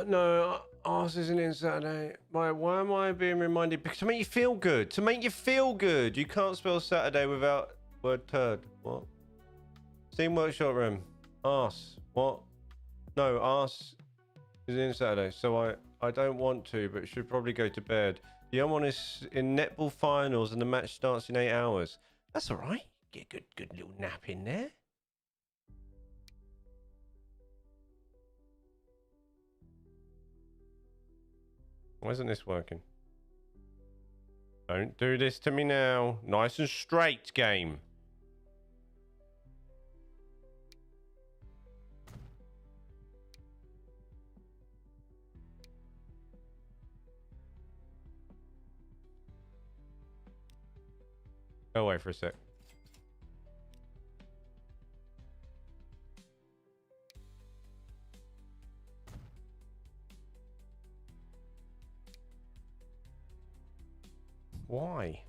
No, ours isn't in Saturday. Why am I being reminded? Because to make you feel good. To make you feel good. You can't spell Saturday without word turd. What? Steam Workshop Room. Arse. What? No, arse is in Saturday. So I don't want to, but should probably go to bed. The young one is in netball finals and the match starts in 8 hours. That's all right. Get a good little nap in there. Why isn't this working? Don't do this to me now. Nice and straight, game. Go away for a sec. Why?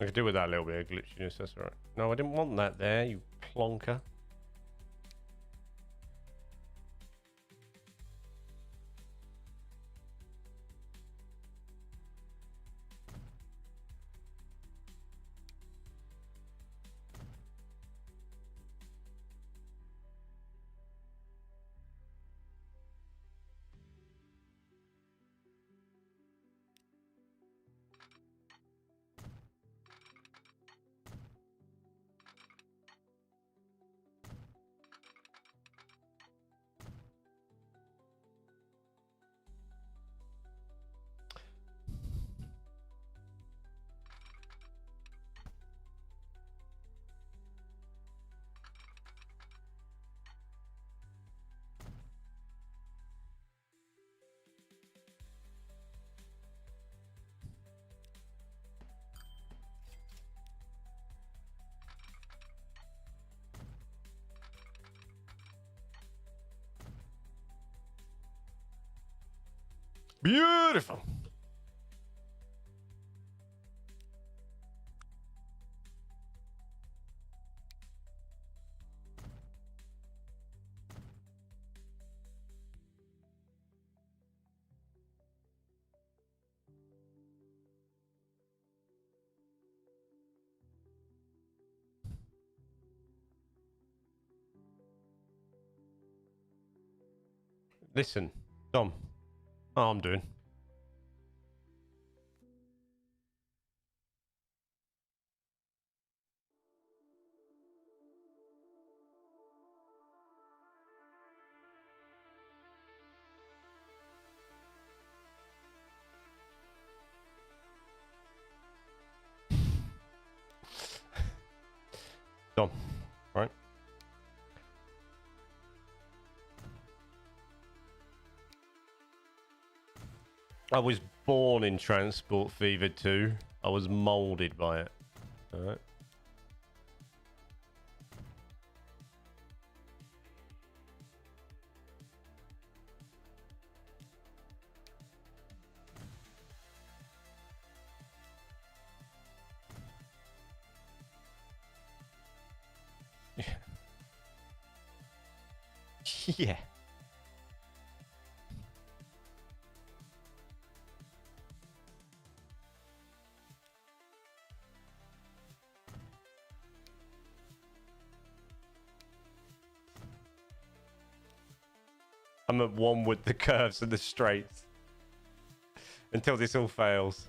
I could do with that little bit of glitchiness, that's alright. No, I didn't want that there, you plonker. Beautiful. Listen, Dom. Oh, I'm doing. I was born in Transport Fever 2. I was molded by it. All right. Yeah. I'm at one with the curves and the straights until this all fails.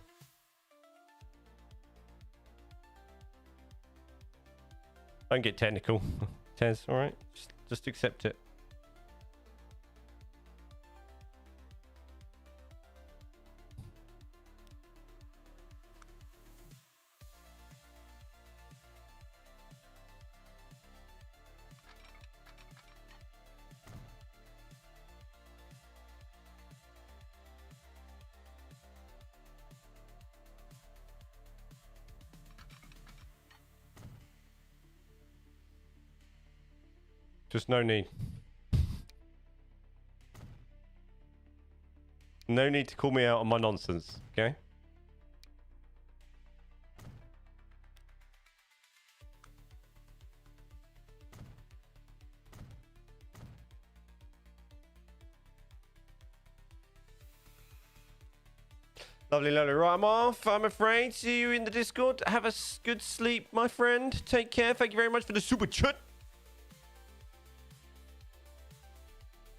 Don't get technical, Tez. All right, just accept it. Just no need. No need to call me out on my nonsense, okay? Lovely, lovely. Right, I'm off, I'm afraid. See you in the Discord. Have a good sleep, my friend. Take care. Thank you very much for the super chat.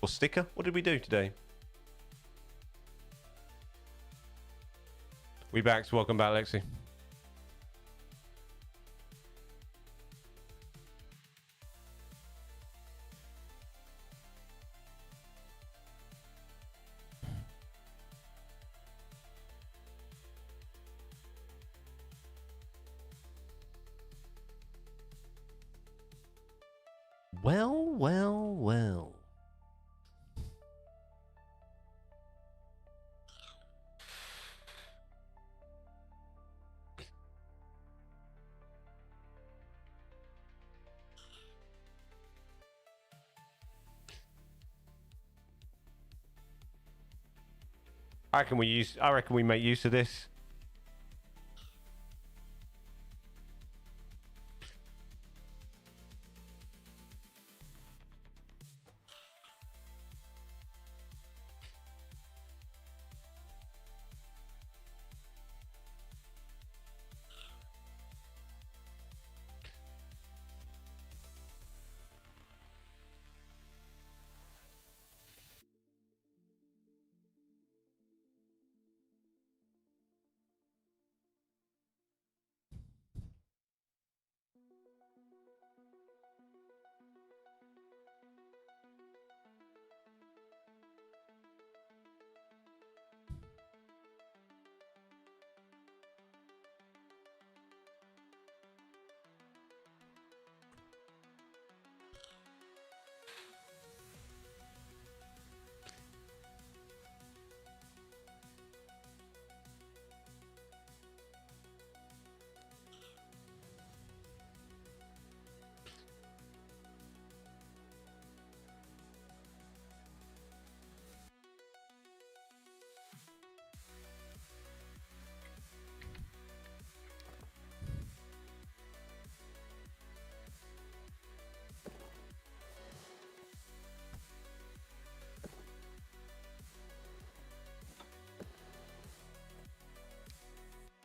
Or sticker. What did we do today? We back. Welcome back, Lexi. Well, well, well. I reckon we make use of this.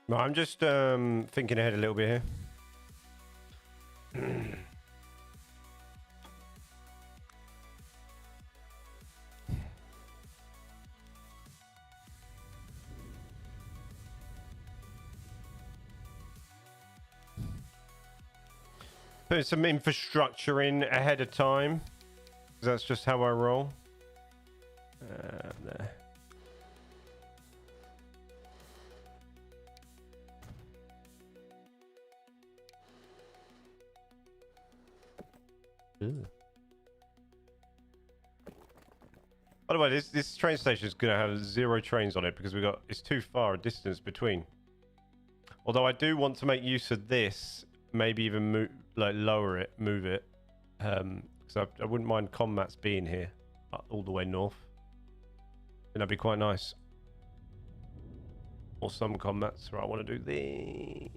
No, I'm just thinking ahead a little bit here. Put some infrastructure in ahead of time. That's just how I roll. There. Ooh. By the way, this train station is going to have 0 trains on it because it's too far a distance between. Although I do want to make use of this, maybe even lower it, move it, because I wouldn't mind combats being here, all the way north. And that'd be quite nice. Or some combats. Right, I want to do the.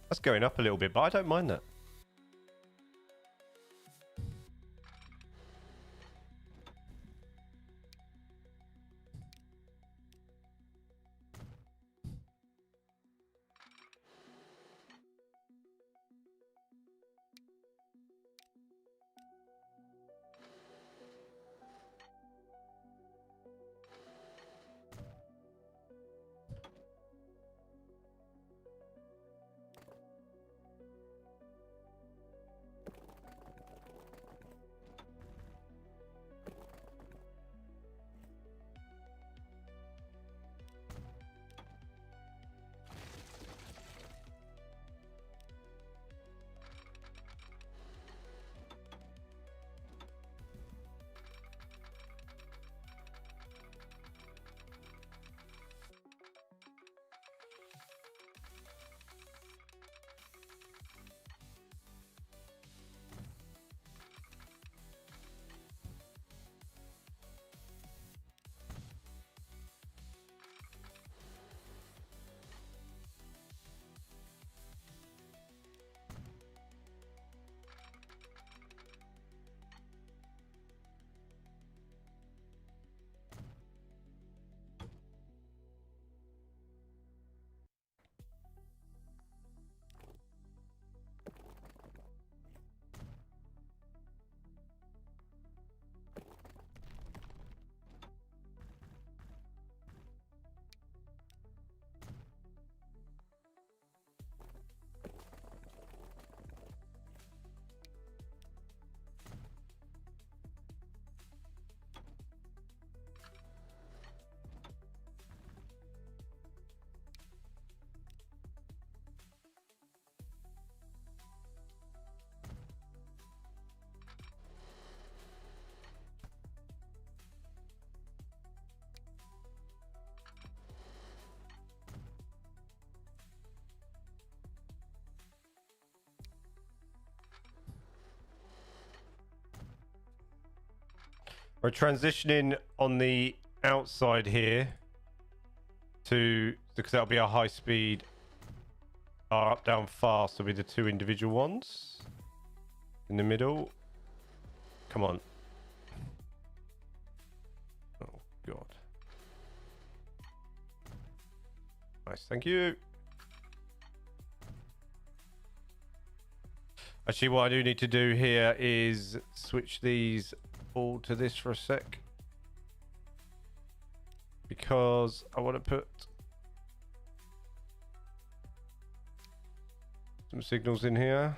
That's going up a little bit, but I don't mind that. We're transitioning on the outside here because that'll be our high speed. Our up, down, fast will be the 2 individual ones. In the middle. Come on. Oh, God. Nice, thank you. Actually, what I do need to do here is switch these all to this for a sec, because I want to put some signals in here.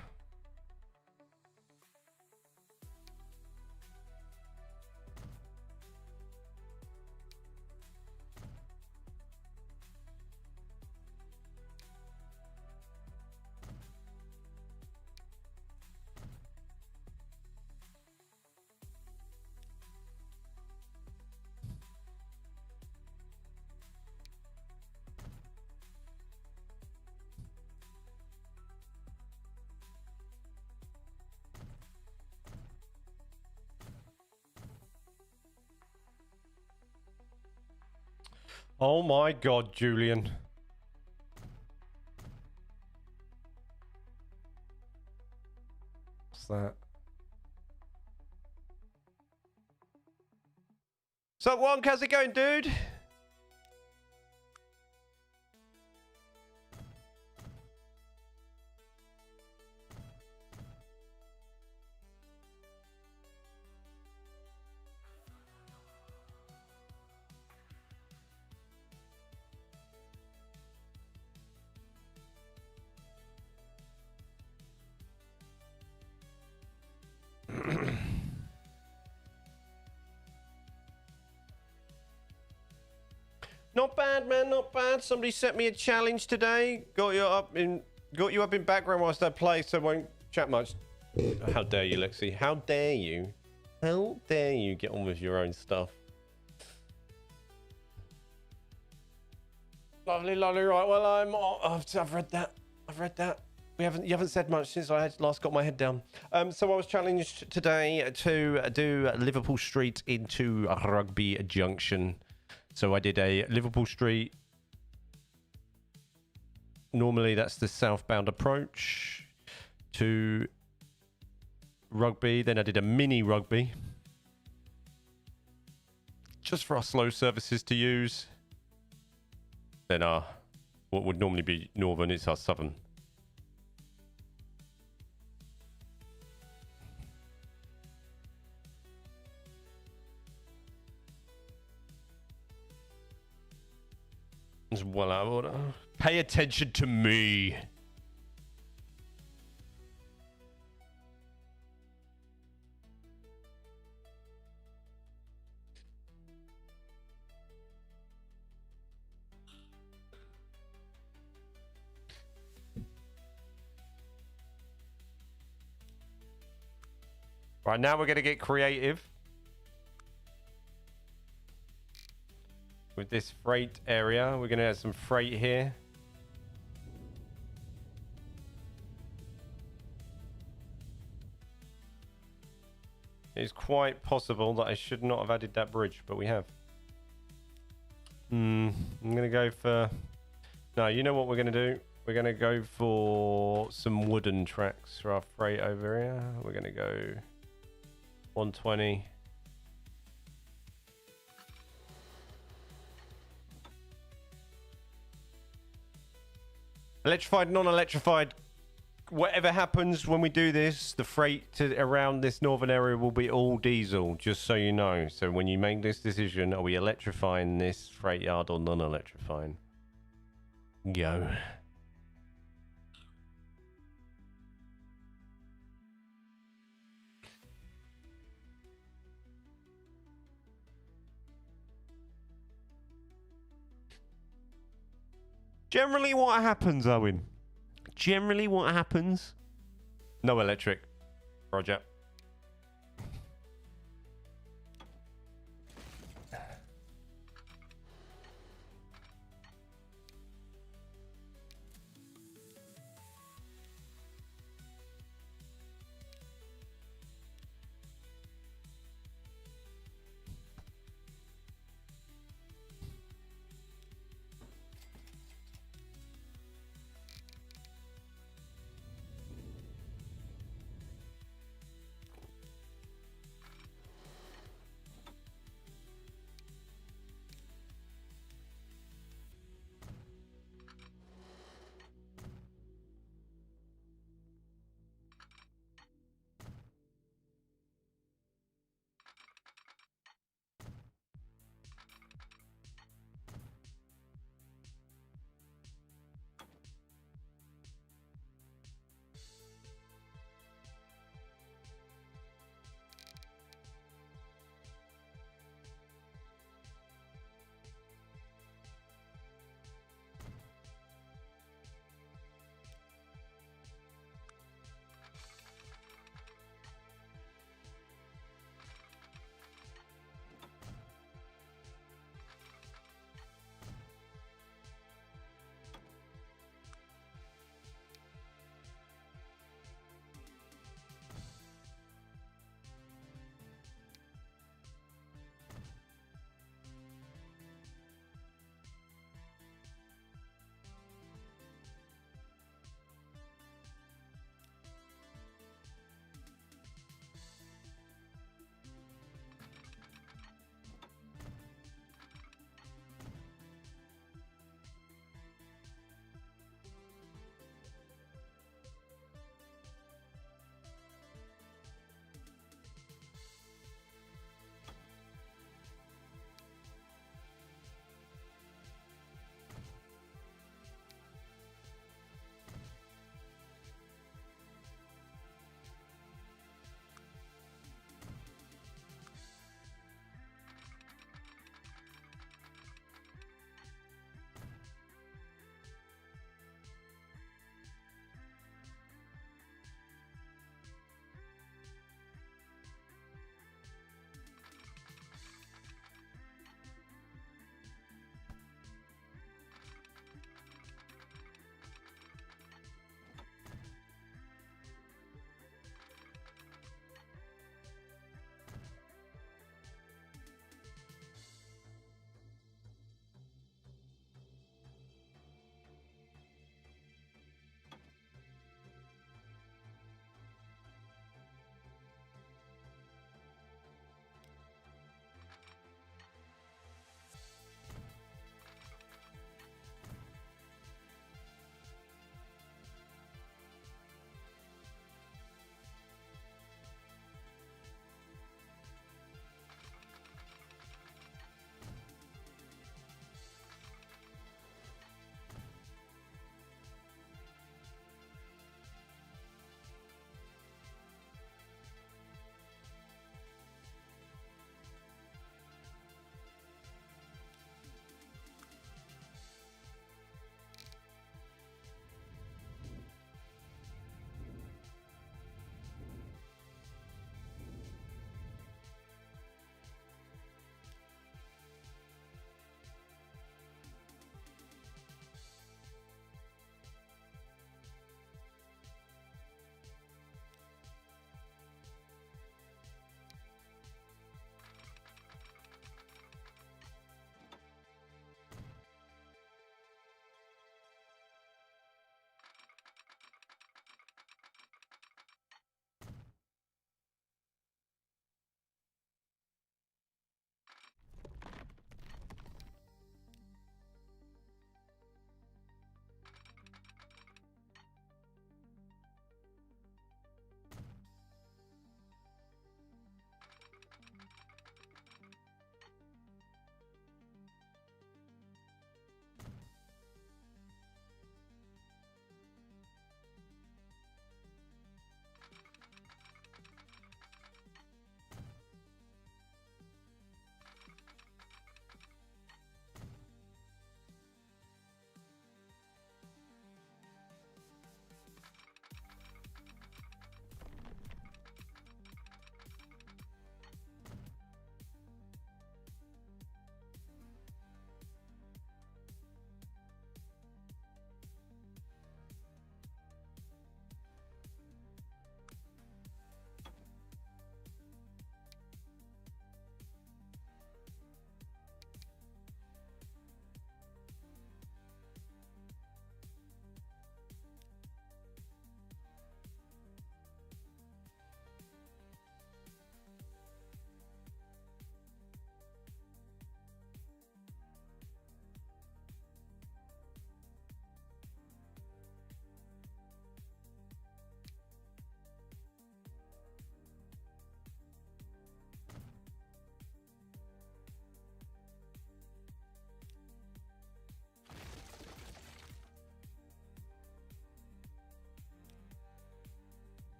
Oh my God, Julian. What's that? So, Wonk, how's it going, dude? Not bad, man. Not bad. Somebody set me a challenge today. Got you up in background whilst I play, so I won't chat much. How dare you, Lexi? How dare you? How dare you get on with your own stuff? Lovely, lovely. Right. Well, I've read that. I've read that. You haven't said much since I had last got my head down. So I was challenged today to do Liverpool Street into Rugby Junction. So I did a Liverpool Street. Normally that's the southbound approach to Rugby. Then I did a mini Rugby. Just for our slow services to use. Then what would normally be northern is our southern. It's well out of order. Pay attention to me. Right, now we're going to get creative with this freight area. We're going to have some freight here. It's quite possible that I should not have added that bridge, but we have. I'm going to go for... No, you know what we're going to do? We're going to go for some wooden tracks for our freight over here. We're going to go 120. Electrified, non-electrified, whatever happens when we do this, the freight around this northern area will be all diesel, just so you know. So when you make this decision, are we electrifying this freight yard or non-electrifying? Go. Generally what happens, Owen? Generally what happens? No electric. Roger.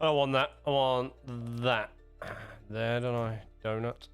I want that. I want that. There, don't I? Donut.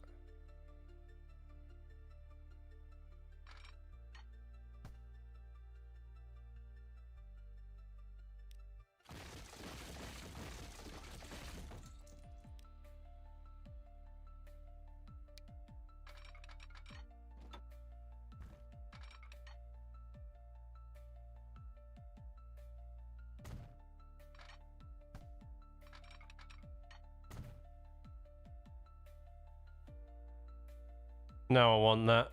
Now I want that.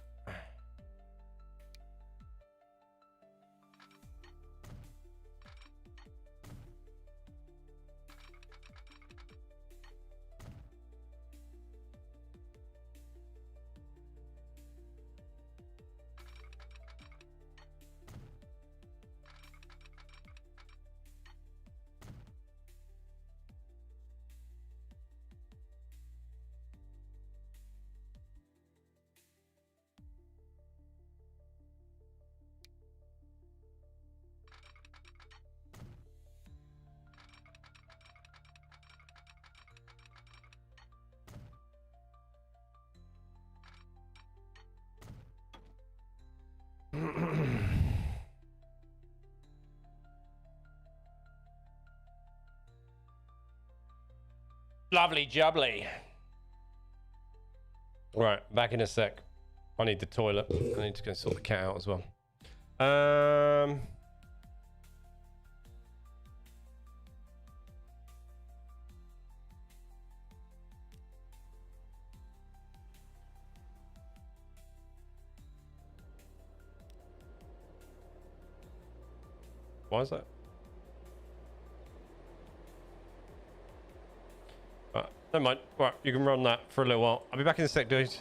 Lovely jubbly. Right, back in a sec. I need the toilet. I need to go sort the cat out as well. Why is that? Right, never mind. Right, you can run that for a little while. I'll be back in a sec, dudes.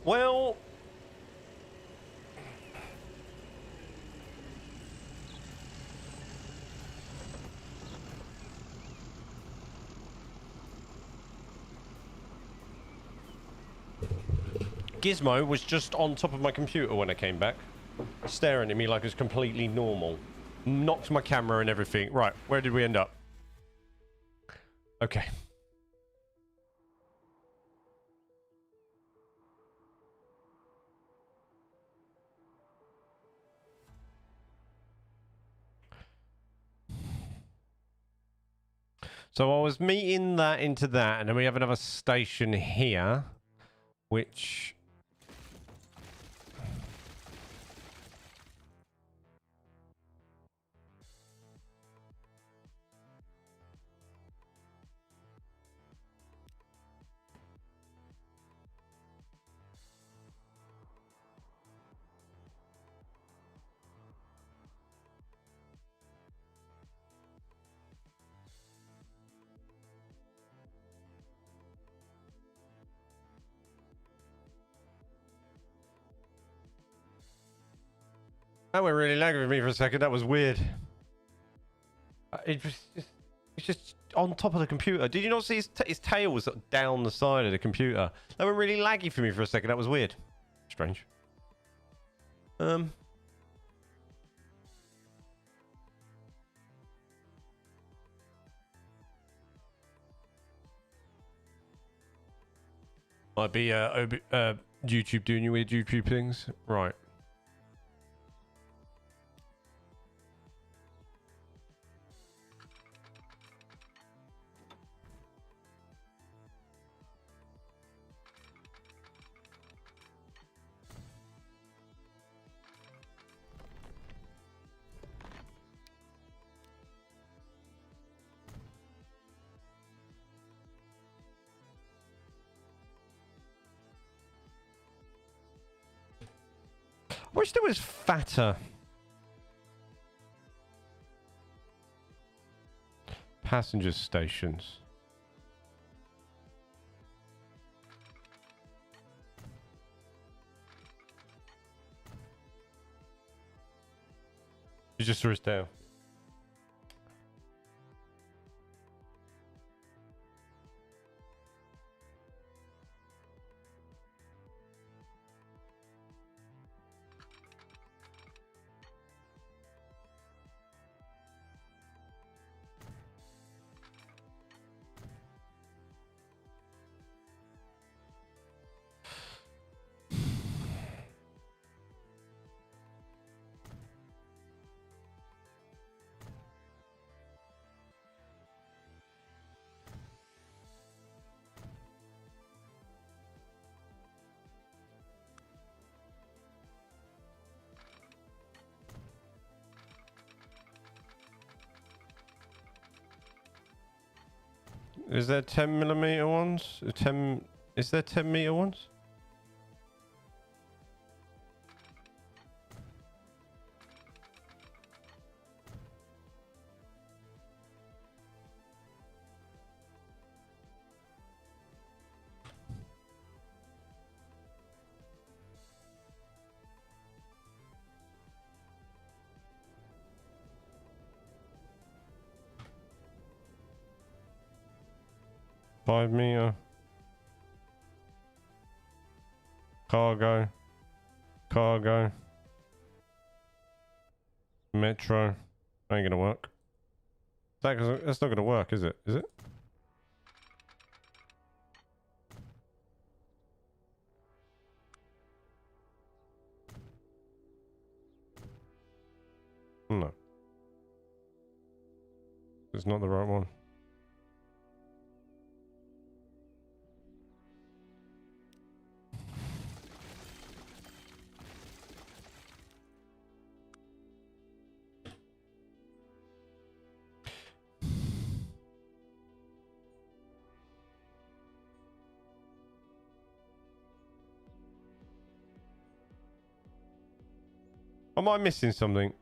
Well, Gizmo was just on top of my computer when I came back, staring at me like it was completely normal. Knocked my camera and everything. Right, where did we end up? Okay. So I was meeting that into that, and then we have another station here, which... That went really lagging with me for a second. That was weird. It was just on top of the computer. Did you not see his tail was down the side of the computer? That went really laggy for me for a second. That was weird. Strange. Might be YouTube doing you weird YouTube things. Right. I wish there was fatter passenger stations. You just threw us down. Is there 10mm ones? Is there 10-meter ones? $5-meter. Cargo. Metro. Ain't gonna work. That's not gonna work, is it? Is it? No. It's not the right one. Am I missing something?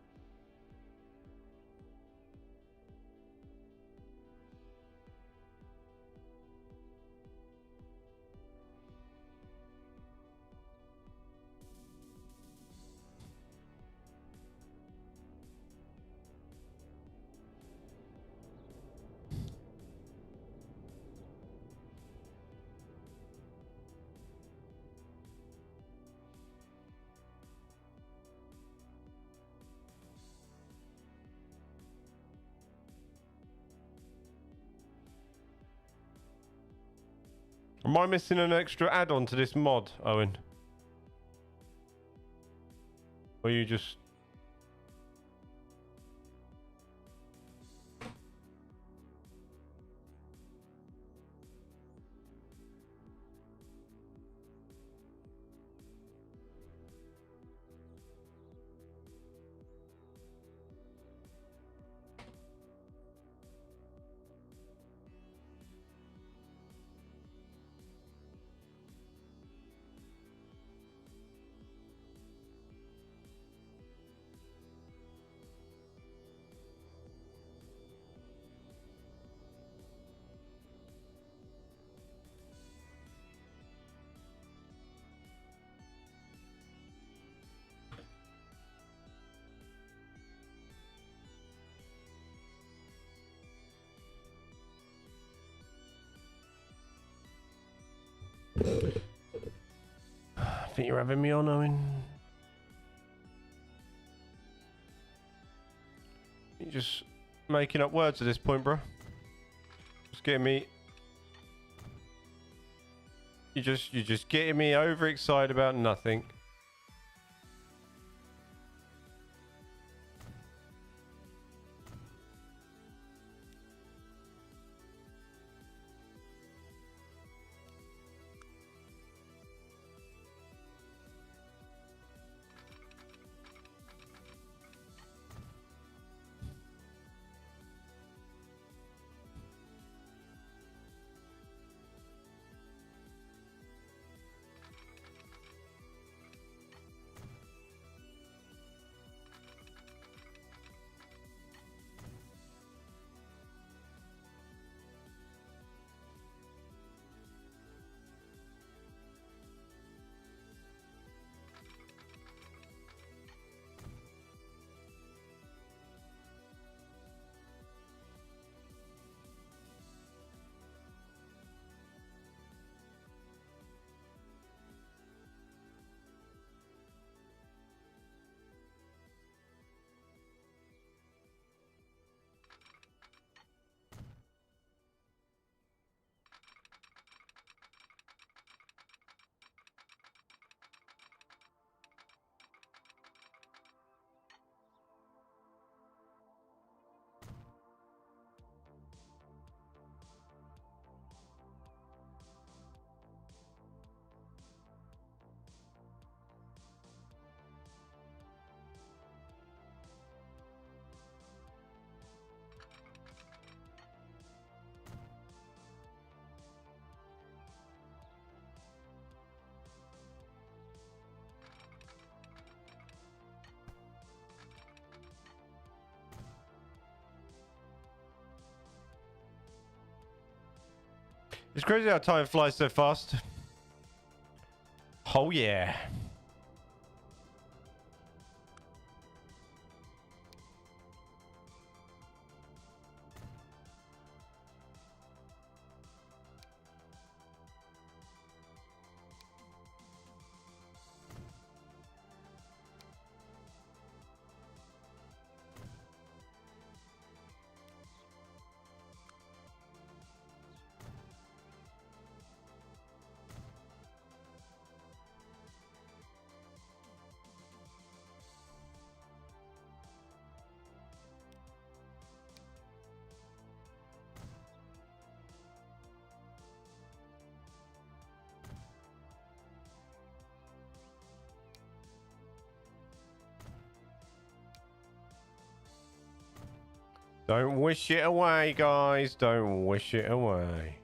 Am I missing an extra add-on to this mod, Owen? Or you just... I think you're having me on, Owen. You're just making up words at this point, bro. Just getting me... You're just getting me overexcited about nothing. It's crazy how time flies so fast. Oh yeah. Don't wish it away, guys. Don't wish it away.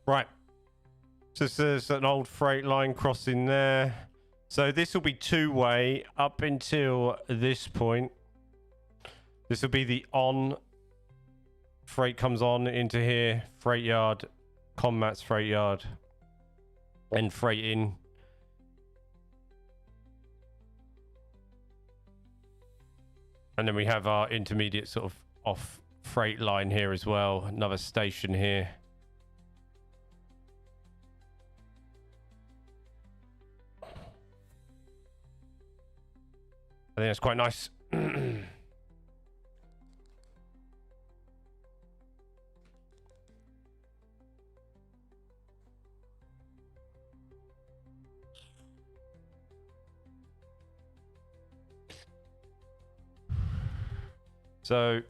Right. So there's an old freight line crossing there. So this will be two-way up until this point. This will be the on. Freight comes on into here. Freight yard. Commat's freight yard. And freight in. And then we have our intermediate sort of off freight line here as well. Another station here. I think that's quite nice. So,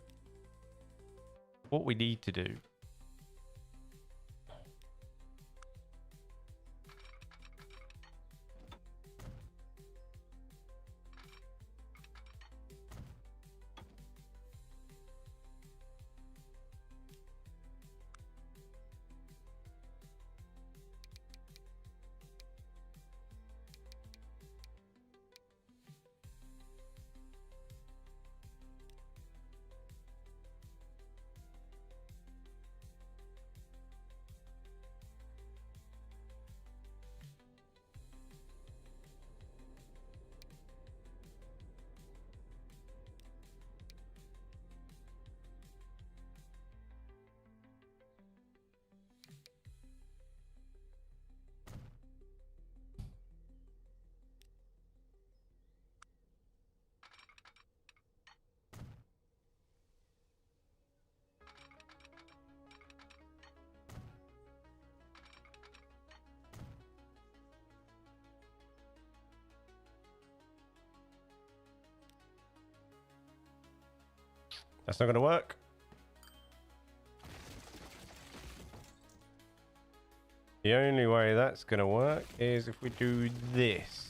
what we need to do. That's not going to work. The only way that's going to work is if we do this.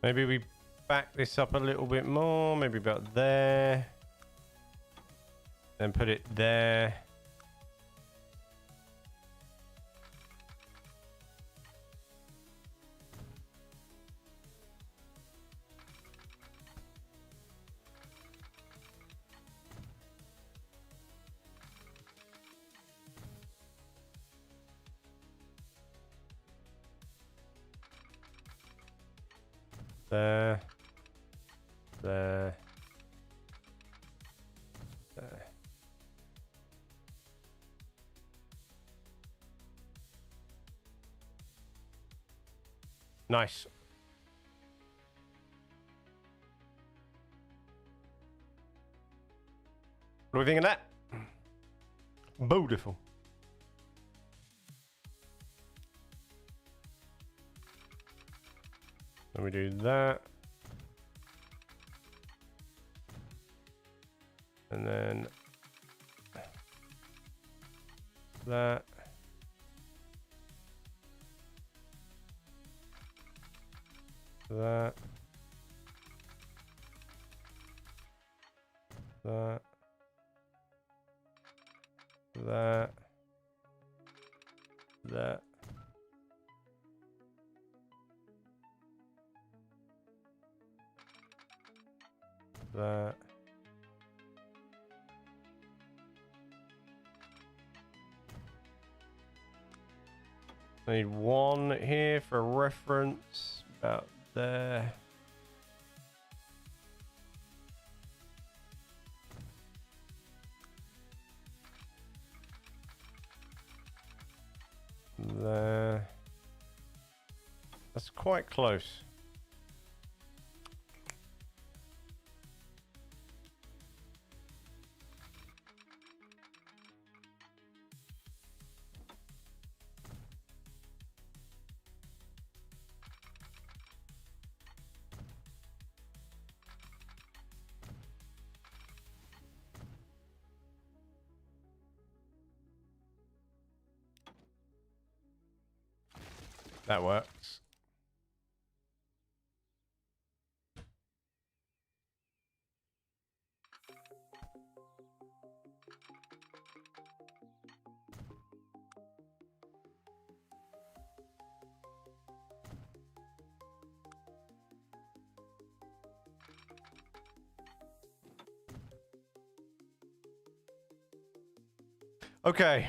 Maybe we back this up a little bit more, maybe about there. Then put it there. There. There. There. Nice. What do we think of that? Beautiful. Then we do that. And then that. That. That. That. That. That. I need one here for reference, about there. there. That's quite close. That works. Okay.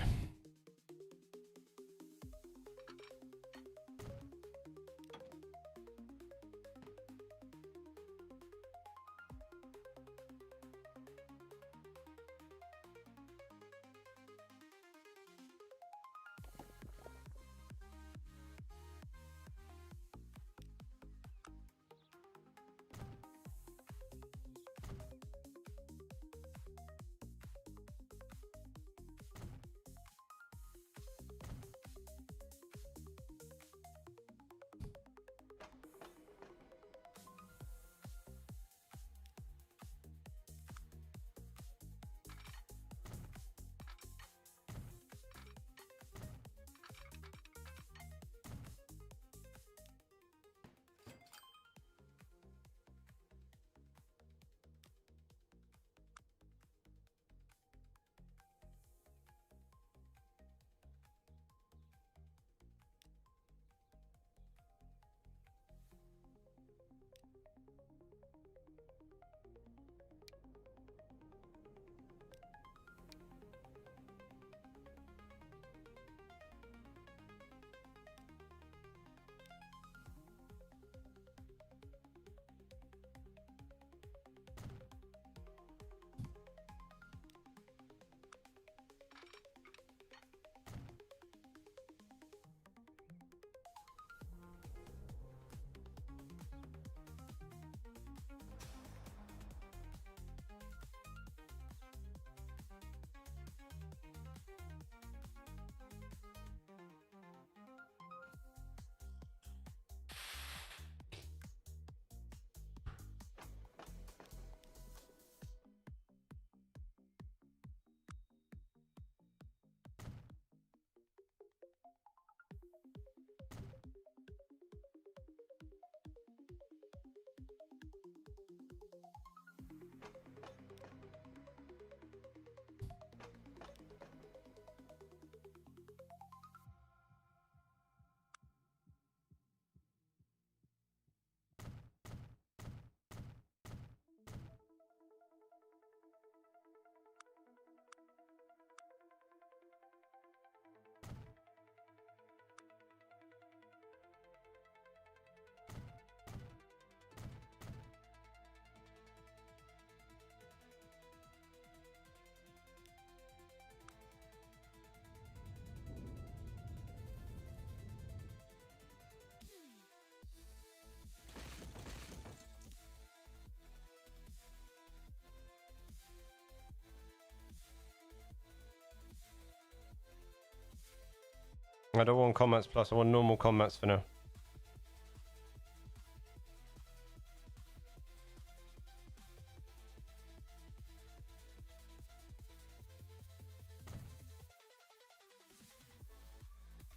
I don't want combats plus, I want normal combats for now.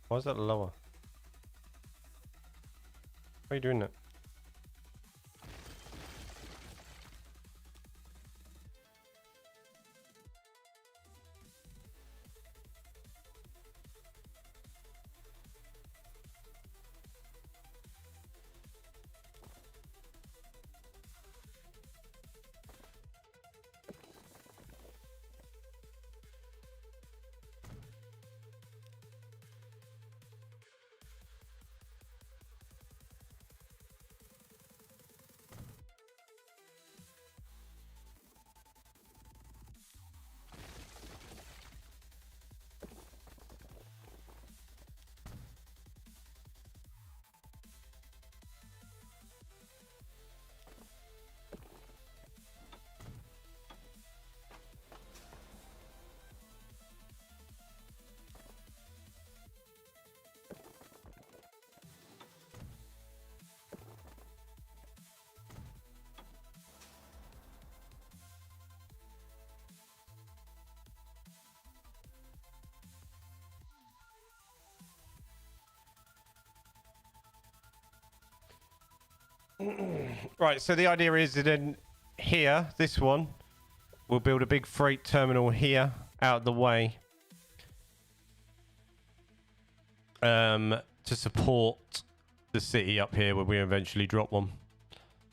Why is that lower? Why are you doing that? Right, so the idea is that in here, this one, we'll build a big freight terminal here, out of the way. To support the city up here when we eventually drop one.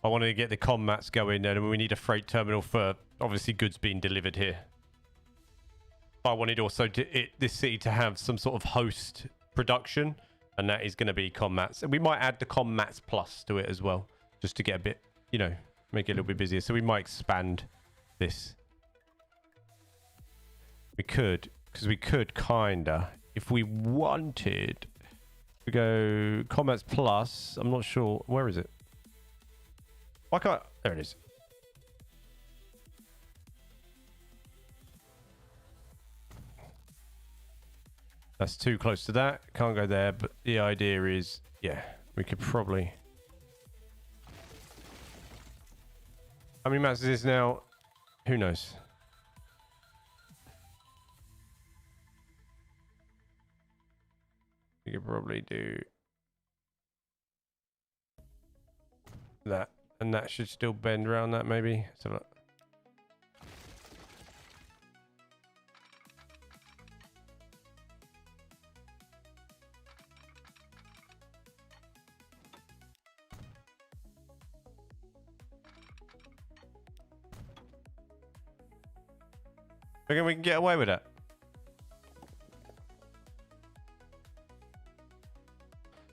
I wanted to get the commats going, and we need a freight terminal for, obviously, goods being delivered here. I wanted also this city to have some sort of host production, and that is going to be commats. And we might add the commats plus to it as well, just to get a bit, you know, make it a little bit busier. So we might expand this. We could, because we could kinda, if we wanted, we go commats plus. I'm not sure. Where is it? Why can't... There it is. That's too close to that. Can't go there, but the idea is, yeah, we could probably... How many mats is this now? Who knows? We could probably do that, and that should still bend around that, maybe. So look. Reckon we can get away with that?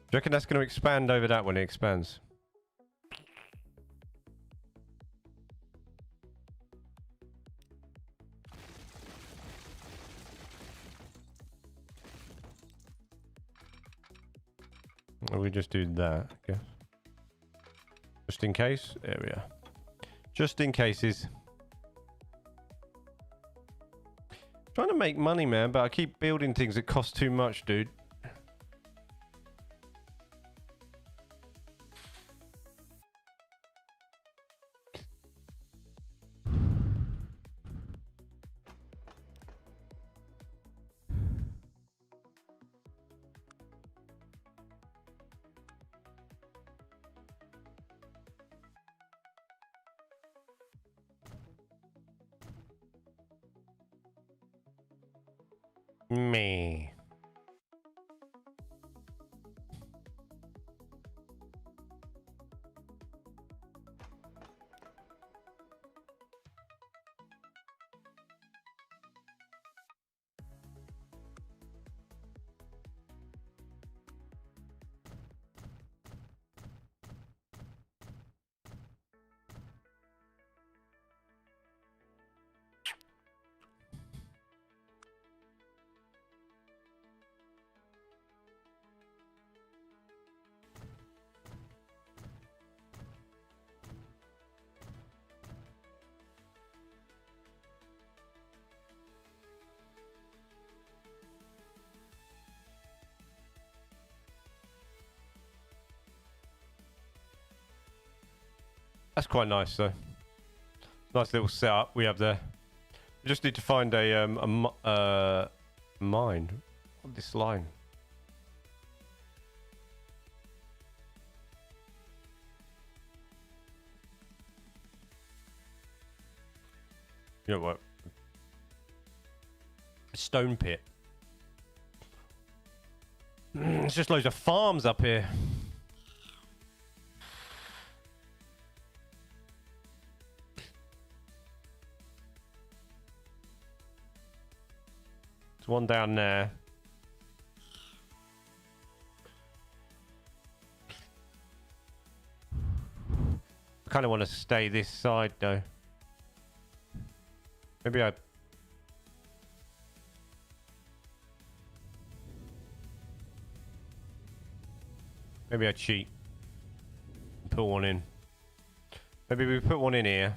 Do you reckon that's going to expand over that when it expands? Or we just do that, I guess. Just in case. There we are. Just in cases. Trying to make money, man, but I keep building things that cost too much, dude. Me. That's quite nice, though. Nice little setup we have there. We just need to find a mine. On this line. You know what? A stone pit. It's just loads of farms up here. There's one down there. I kind of want to stay this side though. Maybe I cheat. Put one in. Maybe we put one in here.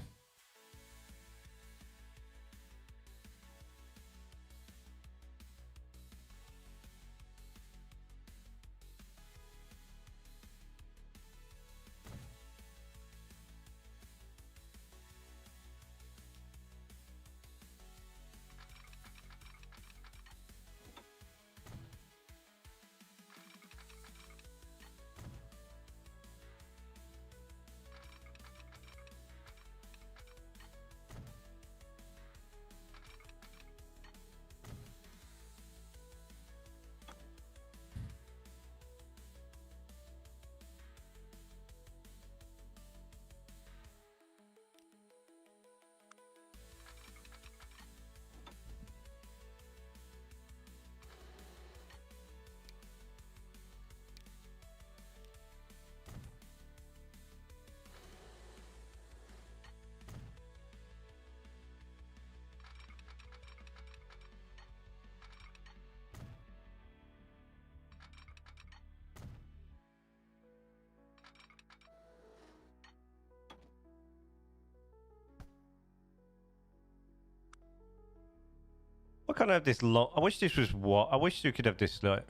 can't I have this long? I wish this was what? I wish you could have this like.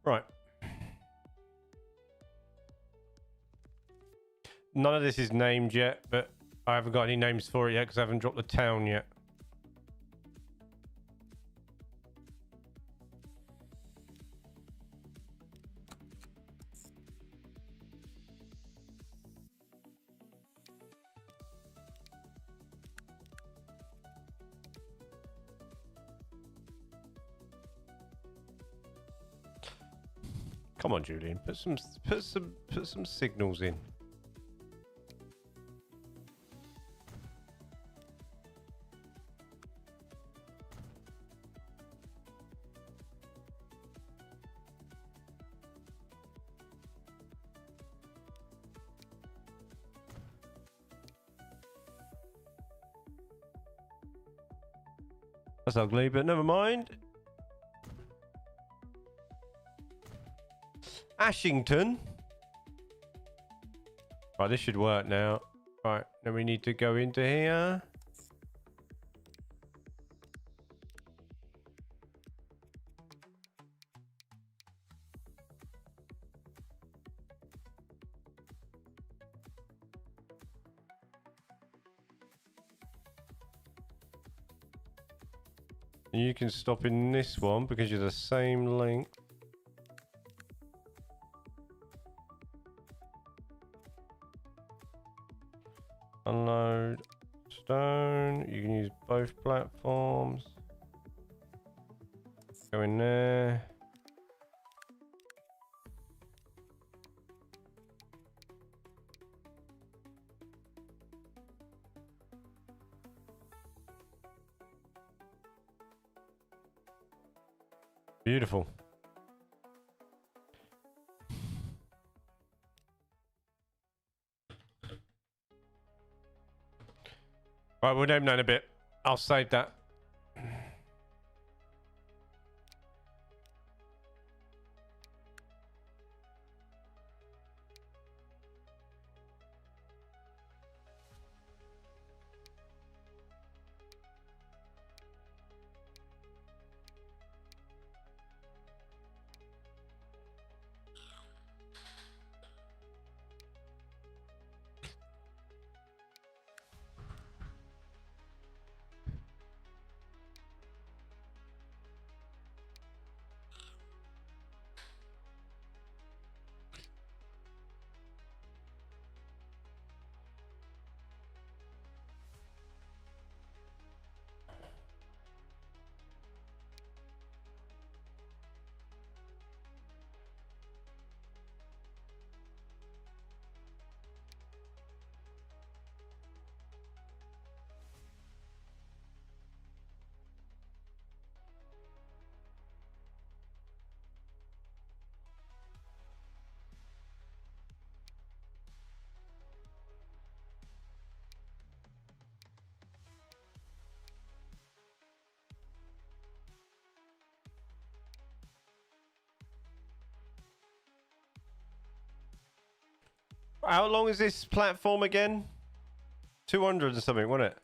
Right. None of this is named yet, but I haven't got any names for it yet because I haven't dropped the town yet. Come on, Julian, put some signals in. That's ugly, but never mind. Ashington. Right, this should work now. Right, then we need to go into here. You can stop in this one because you're the same length. Unload stone. You can use both platforms. Go in there. Beautiful. Right, we'll name that in a bit. I'll save that. How long is this platform again? 200 and something, wasn't it?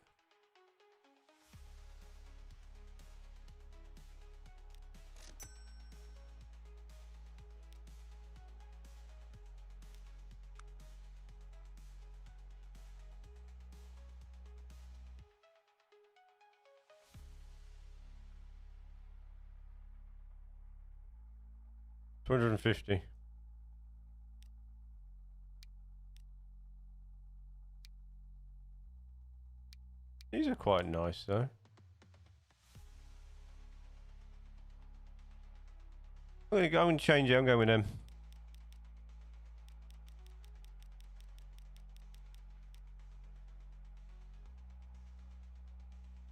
$250. These are quite nice, though. I'm going to go and change it. I'm going with them.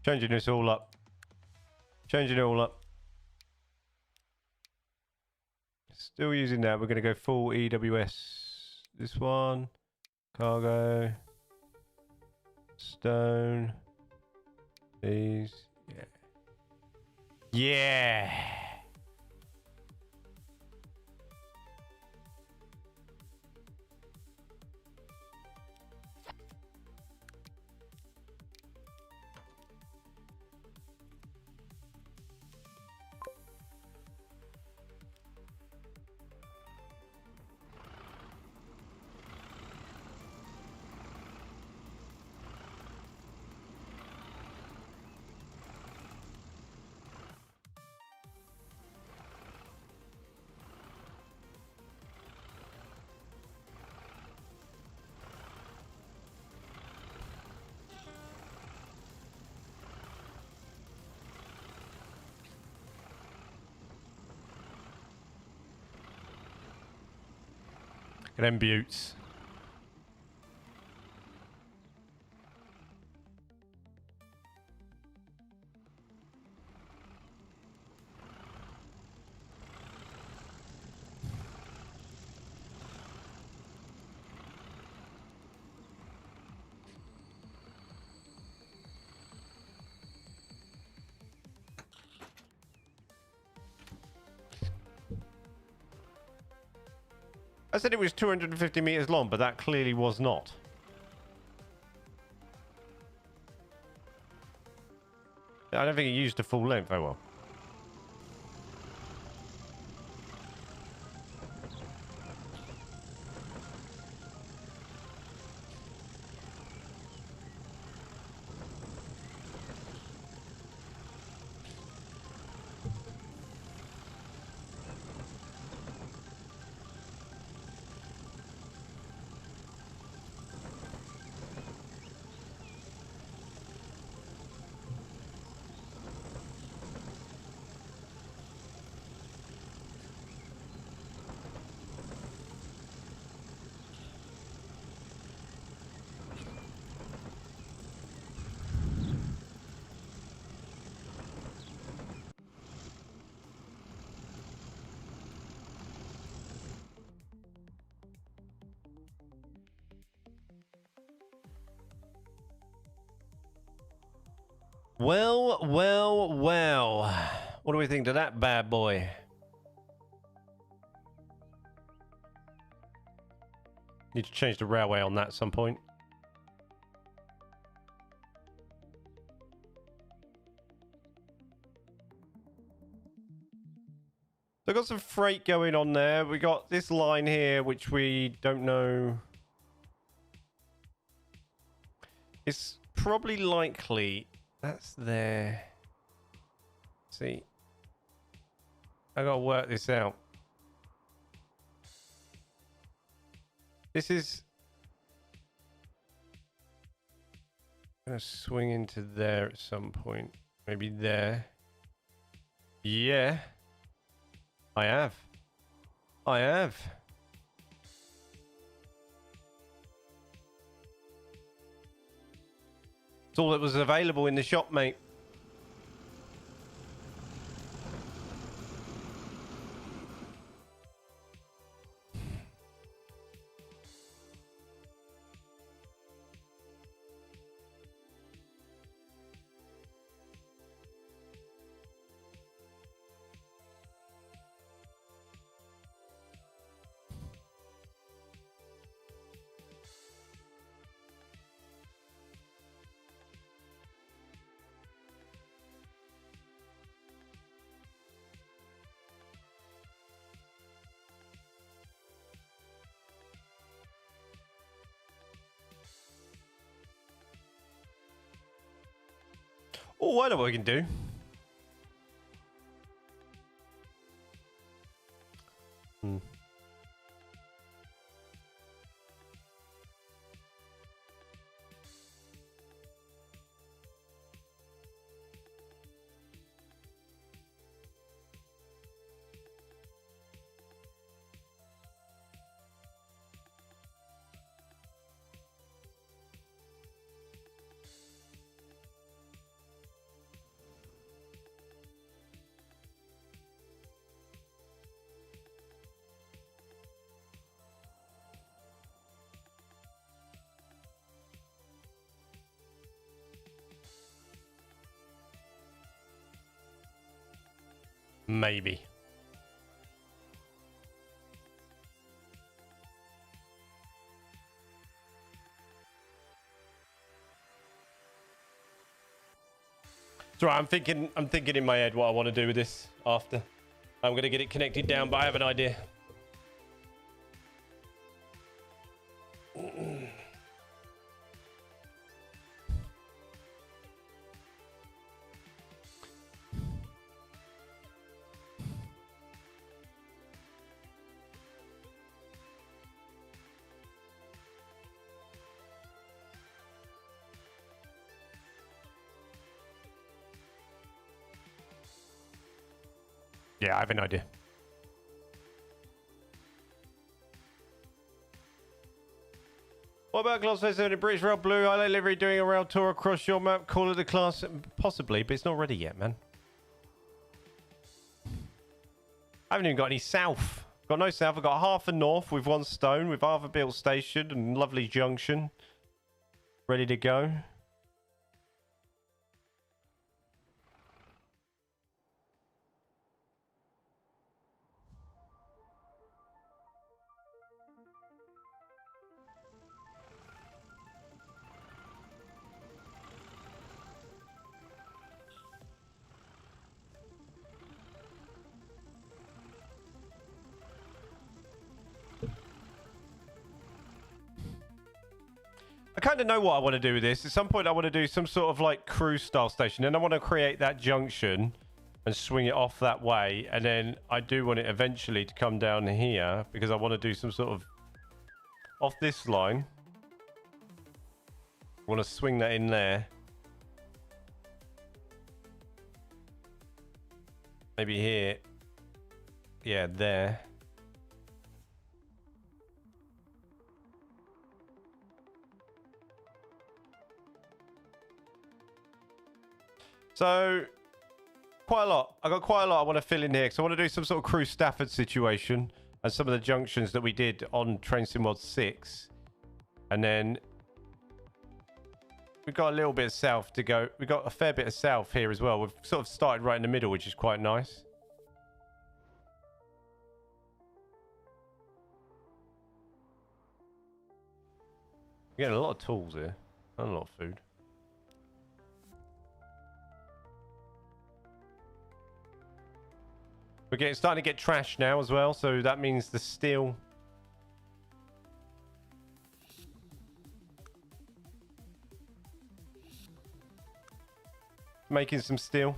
Changing this all up. Changing it all up. Still using that. We're going to go full EWS. This one. Cargo. Stone. These. Yeah. Yeah. And then buttes. I said it was 250 meters long, but that clearly was not. I don't think it used the full length. Oh well. Well, well, well. What do we think of that bad boy? Need to change the railway on that at some point. So I've got some freight going on there. We got this line here, which we don't know. It's probably likely that's there. See, I gotta work this out. This is gonna swing into there at some point. Maybe there. Yeah. I have. It's all that was available in the shop, mate. Oh, I know what we can do. Maybe. It's right. I'm thinking in my head what I want to do with this after. I'm going to get it connected down, but I have an idea. Yeah, I have an idea. What about Class 7 in British Rail Blue? I livery doing a rail tour across your map. Call it the class. Possibly, but it's not ready yet, man. I haven't even got any south. Got no south. I've got half a north with one stone, with half a built station and lovely junction. Ready to go. I kind of know what I want to do with this. At some point, I want to do some sort of like cruise style station. And I want to create that junction and swing it off that way. And then I do want it eventually to come down here because I want to do some sort of off this line. I want to swing that in there. Maybe here. Yeah, there. So, quite a lot. I got quite a lot I want to fill in here. So I want to do some sort of Crew Stafford situation and some of the junctions that we did on Train Sim Mod 6. And then we've got a little bit of south to go. We've got a fair bit of south here as well. We've sort of started right in the middle, which is quite nice. We're getting a lot of tools here and a lot of food. We're starting to get trash now as well, so that means the steel. Making some steel.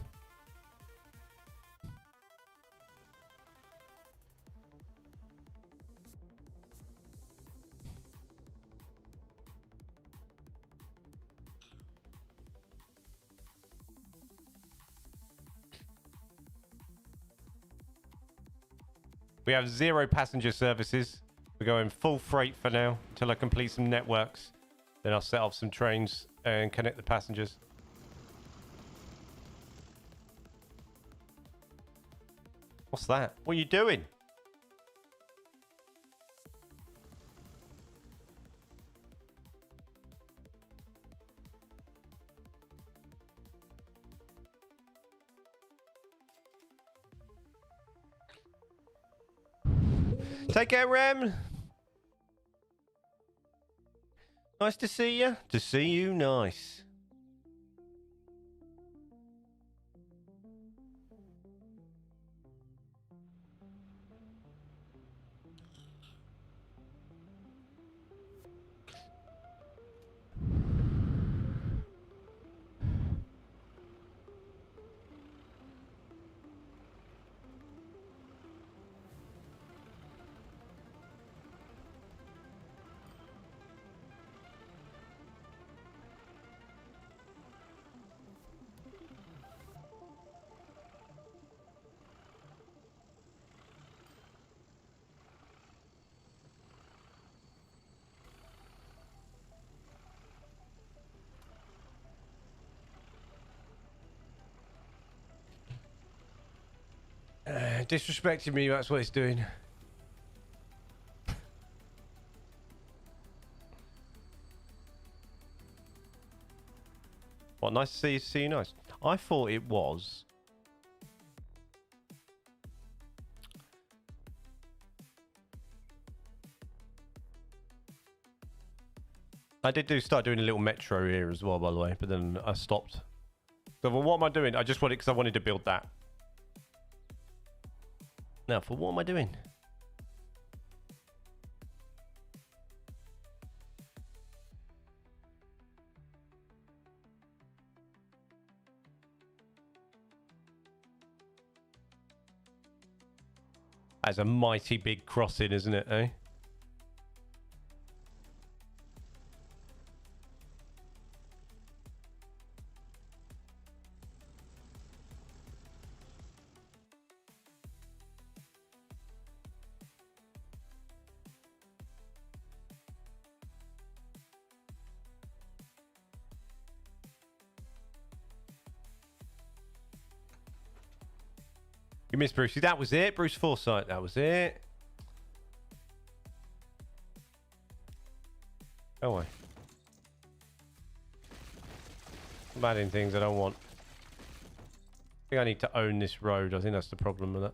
We have 0 passenger services. We're going full freight for now until I complete some networks. Then I'll set off some trains and connect the passengers. What's that? What are you doing? Take care, Rem. Nice to see you. To see you, nice. Disrespecting me, that's what it's doing. What, nice to see you, nice. I thought it was. I did start doing a little metro here as well, by the way, but then I stopped. So for what am I doing? I just wanted, because I wanted to build that. Now, for what am I doing? That's a mighty big crossing, isn't it, eh? You missed Brucey. That was it. Bruce Forsyth. That was it. Go away. I'm adding things I don't want. I think I need to own this road. I think that's the problem with it.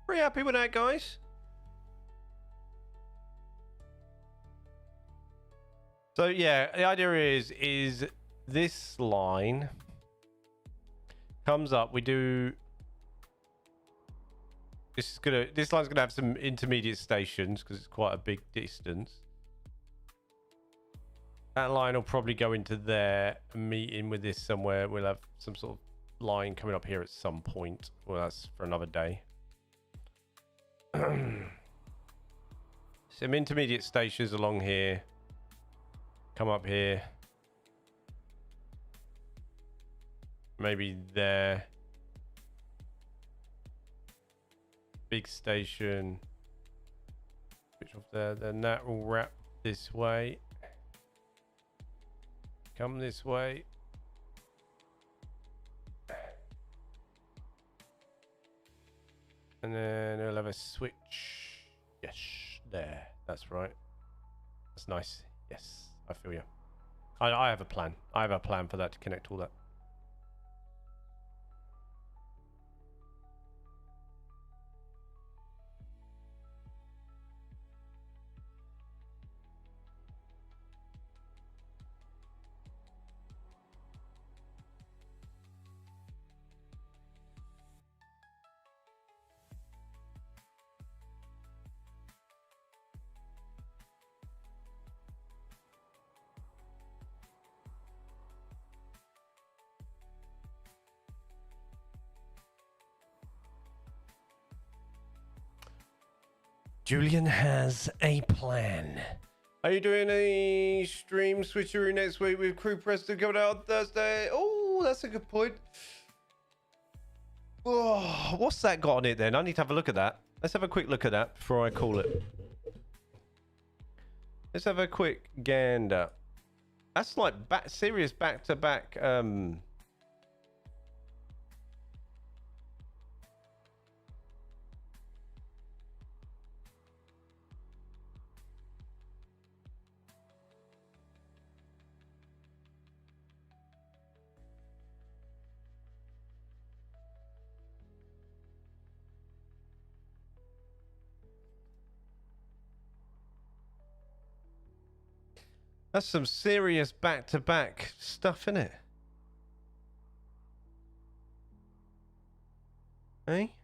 Pretty happy with that, guys. So yeah, the idea is this line comes up. We do. This line's gonna have some intermediate stations because it's quite a big distance. That line will probably go into there, meeting with this somewhere. We'll have some sort of line coming up here at some point. Well, that's for another day. Some intermediate stations along here. Come up here. Maybe there. Big station. Switch off there. Then that will wrap this way. Come this way. And then it'll have a switch. Yes, there. That's right. That's nice. Yes, I feel you. I have a plan. I have a plan for that to connect all that. Julian has a plan. Are you doing a stream switcheroo next week with Crew Preston coming out on Thursday? Oh, that's a good point. Oh, what's that got on it then? I need to have a look at that. Let's have a quick look at that before I call it. Let's have a quick gander. That's like serious back-to-back. That's some serious back-to-back stuff, isn't it? Hey?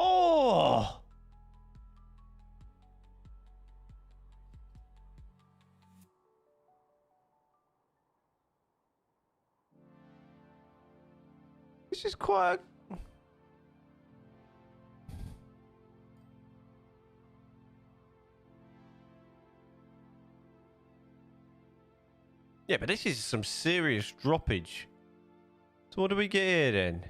Oh! This is quite a... Yeah, but this is some serious droppage. So what do we get here then?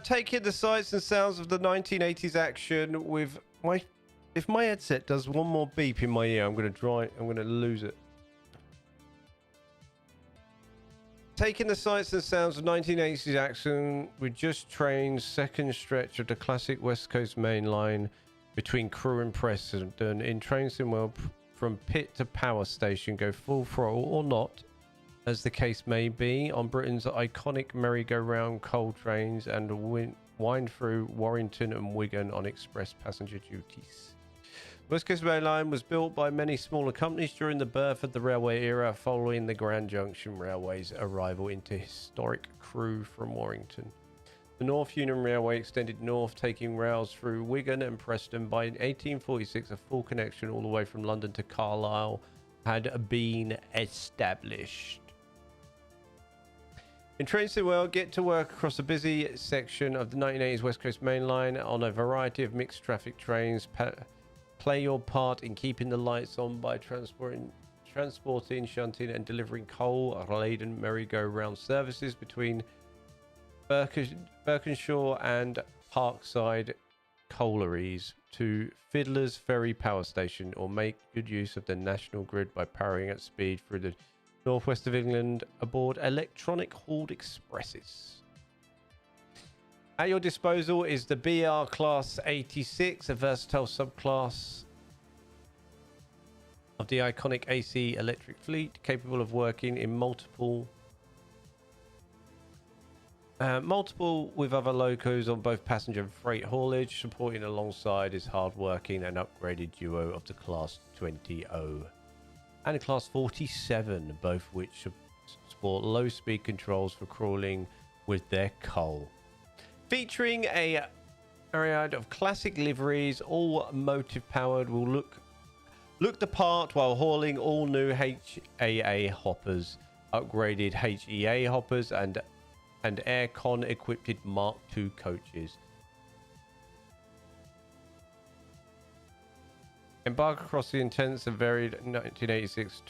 Taking the sights and sounds of the 1980s action with my... If my headset does one more beep in my ear, I'm going to lose it. Taking the sights and sounds of 1980s action with just trains, second stretch of the classic West Coast main line between Crewe and Preston. In trains in well from pit to power station, go full throttle or not, as the case may be, on Britain's iconic merry-go-round coal trains and wind through Warrington and Wigan on express passenger duties. West Coast Main Line was built by many smaller companies during the birth of the railway era following the Grand Junction Railway's arrival into historic Crewe from Warrington. The North Union Railway extended north, taking rails through Wigan and Preston. By 1846, a full connection all the way from London to Carlisle had been established. In trains to well, get to work across a busy section of the 1980s West Coast Main Line on a variety of mixed traffic trains. Play your part in keeping the lights on by transporting, shunting and delivering coal-laden merry-go-round services between Birkenshaw and Parkside collieries to Fiddler's Ferry Power Station, or make good use of the national grid by powering at speed through the northwest of England aboard electronic hauled expresses. At your disposal is the BR Class 86, a versatile subclass of the iconic AC electric fleet, capable of working in multiple with other locos on both passenger and freight haulage, supporting alongside his hard-working and upgraded duo of the Class 20O and Class 47, both which sport low-speed controls for crawling with their coal. Featuring a myriad of classic liveries, all motive-powered, will look the part while hauling all new HAA hoppers, upgraded HEA hoppers, and aircon equipped Mark II coaches. Embark across the intense and varied 1986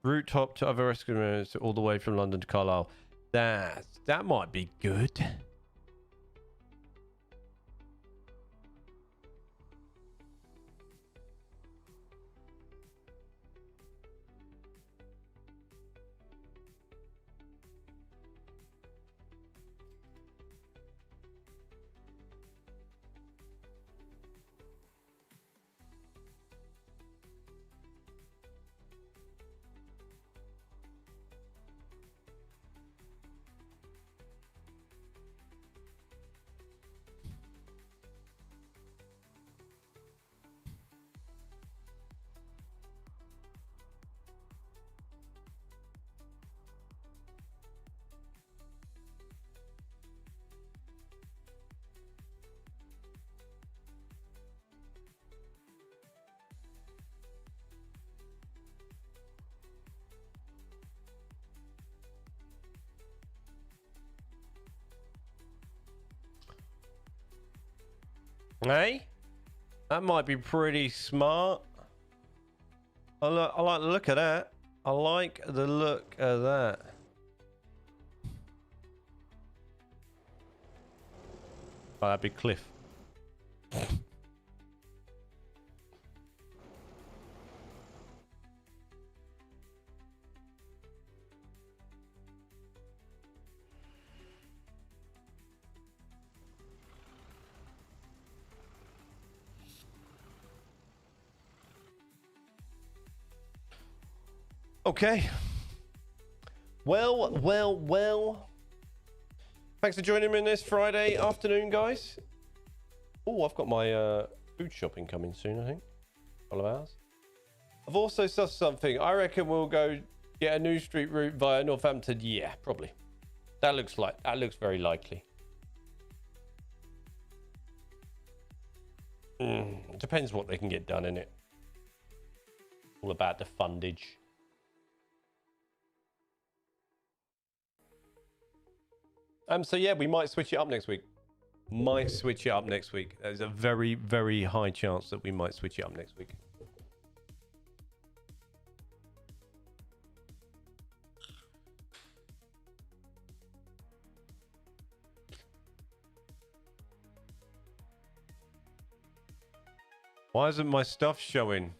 route hop to other Eskimos all the way from London to Carlisle. That might be good. Hey, that might be pretty smart. I like the look of that. I like the look of that. Oh, that'd be Cliff. Okay. Well. Thanks for joining me this Friday afternoon, guys. Oh, I've got my food shopping coming soon, I think. A couple of hours. I've also sussed something. I reckon we'll go get a New Street route via Northampton. Yeah, probably. That looks very likely. Depends what they can get done, innit? All about the fundage. So yeah, we might switch it up next week. There's a very, very high chance that we might switch it up next week. Why isn't my stuff showing?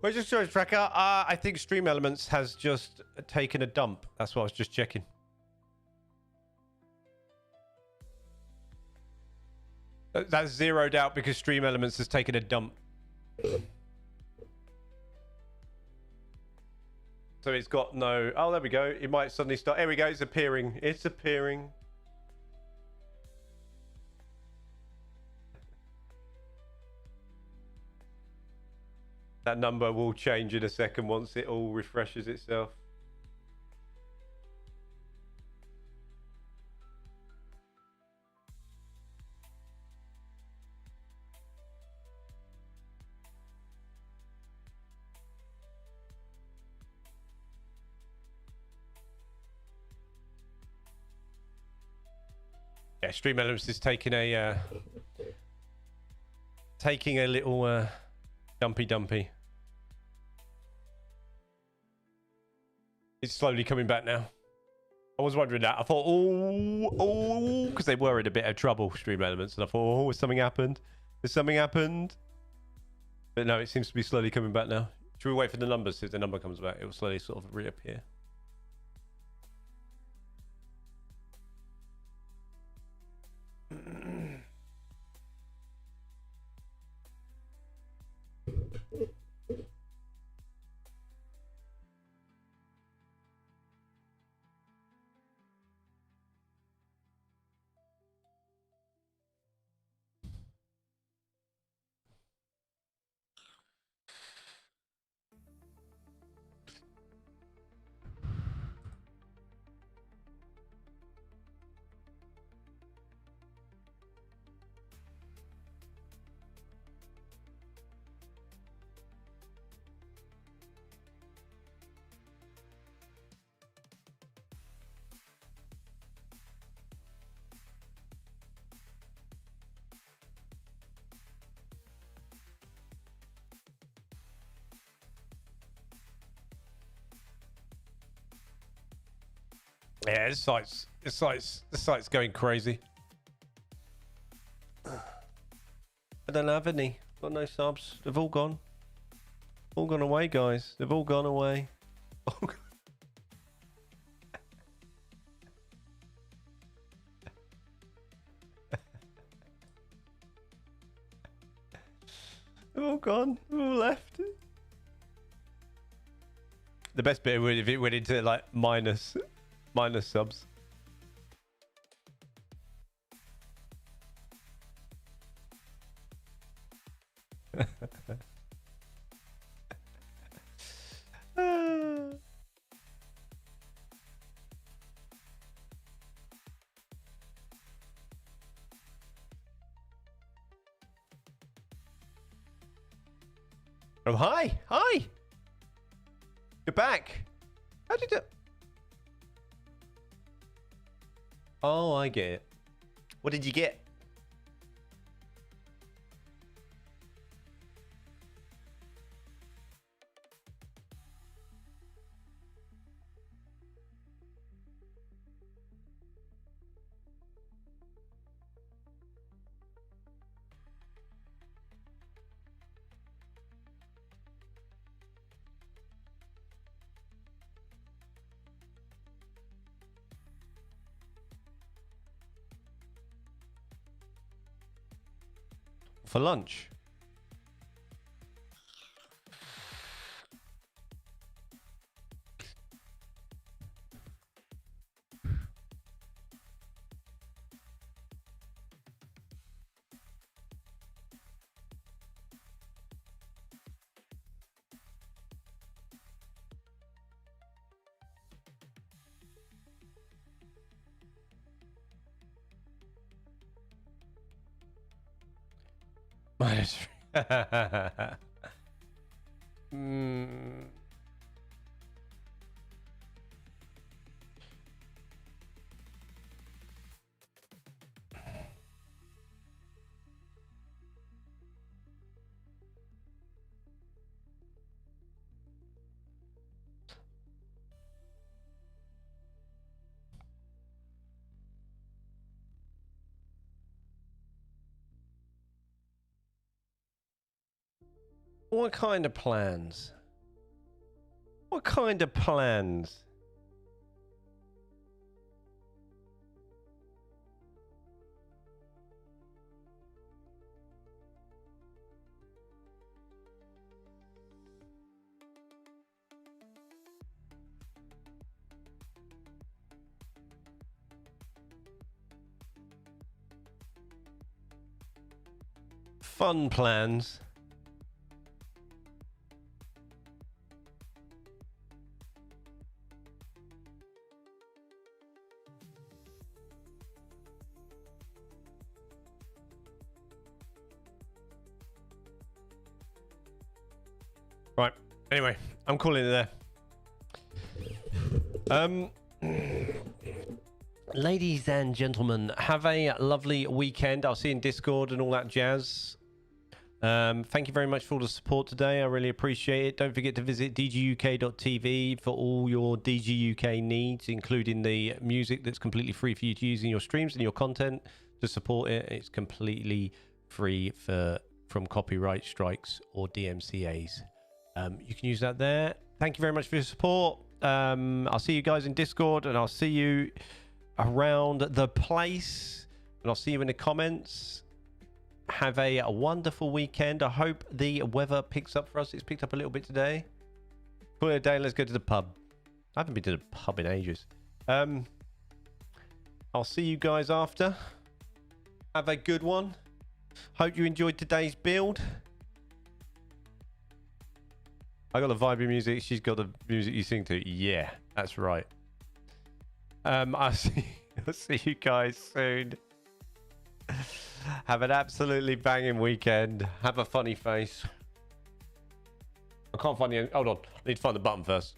Where's your storage tracker? I think Stream Elements has just taken a dump. That's what I was just checking. That's zeroed out because Stream Elements has taken a dump. So it's got no... Oh, there we go. It might suddenly start... Here we go. It's appearing. It's appearing. That number will change in a second once it all refreshes itself. Yeah, Stream Elements is taking a little dumpy. It's slowly coming back now. I was wondering that. I thought, oh, because they were in a bit of trouble, Stream Elements, and I thought, oh, has something happened? Has something happened? But no, it seems to be slowly coming back now. Should we wait for the numbers? See if the number comes back, it will slowly sort of reappear. Yeah, this site's going crazy. I don't have any. Got no subs. They've all gone. All gone away, guys. They've all gone away. They've all gone. They've all left. The best bit would if it went into like minus subs. Oh, hi. You're back. How did it? Oh, I get it. What did you get? For lunch. Minus. What kind of plans? What kind of plans? Fun plans. Right. Anyway, I'm calling it there. Ladies and gentlemen, have a lovely weekend. I'll see you in Discord and all that jazz. Thank you very much for all the support today. I really appreciate it. Don't forget to visit dguk.tv for all your DGUK needs, including the music that's completely free for you to use in your streams and your content. To support it, it's completely free from copyright strikes or DMCAs. You can use that there. Thank you very much for your support. I'll see you guys in Discord, and I'll see you around the place, and I'll see you in the comments. Have a wonderful weekend. I hope the weather picks up for us. It's picked up a little bit today. Call it a day. Let's go to the pub. I haven't been to the pub in ages. I'll see you guys after. Have a good one. Hope you enjoyed today's build. I got the vibey music. She's got the music you sing to. Yeah, that's right. I'll see you guys soon. Have an absolutely banging weekend. Have a funny face. I can't find the... Hold on. I need to find the button first.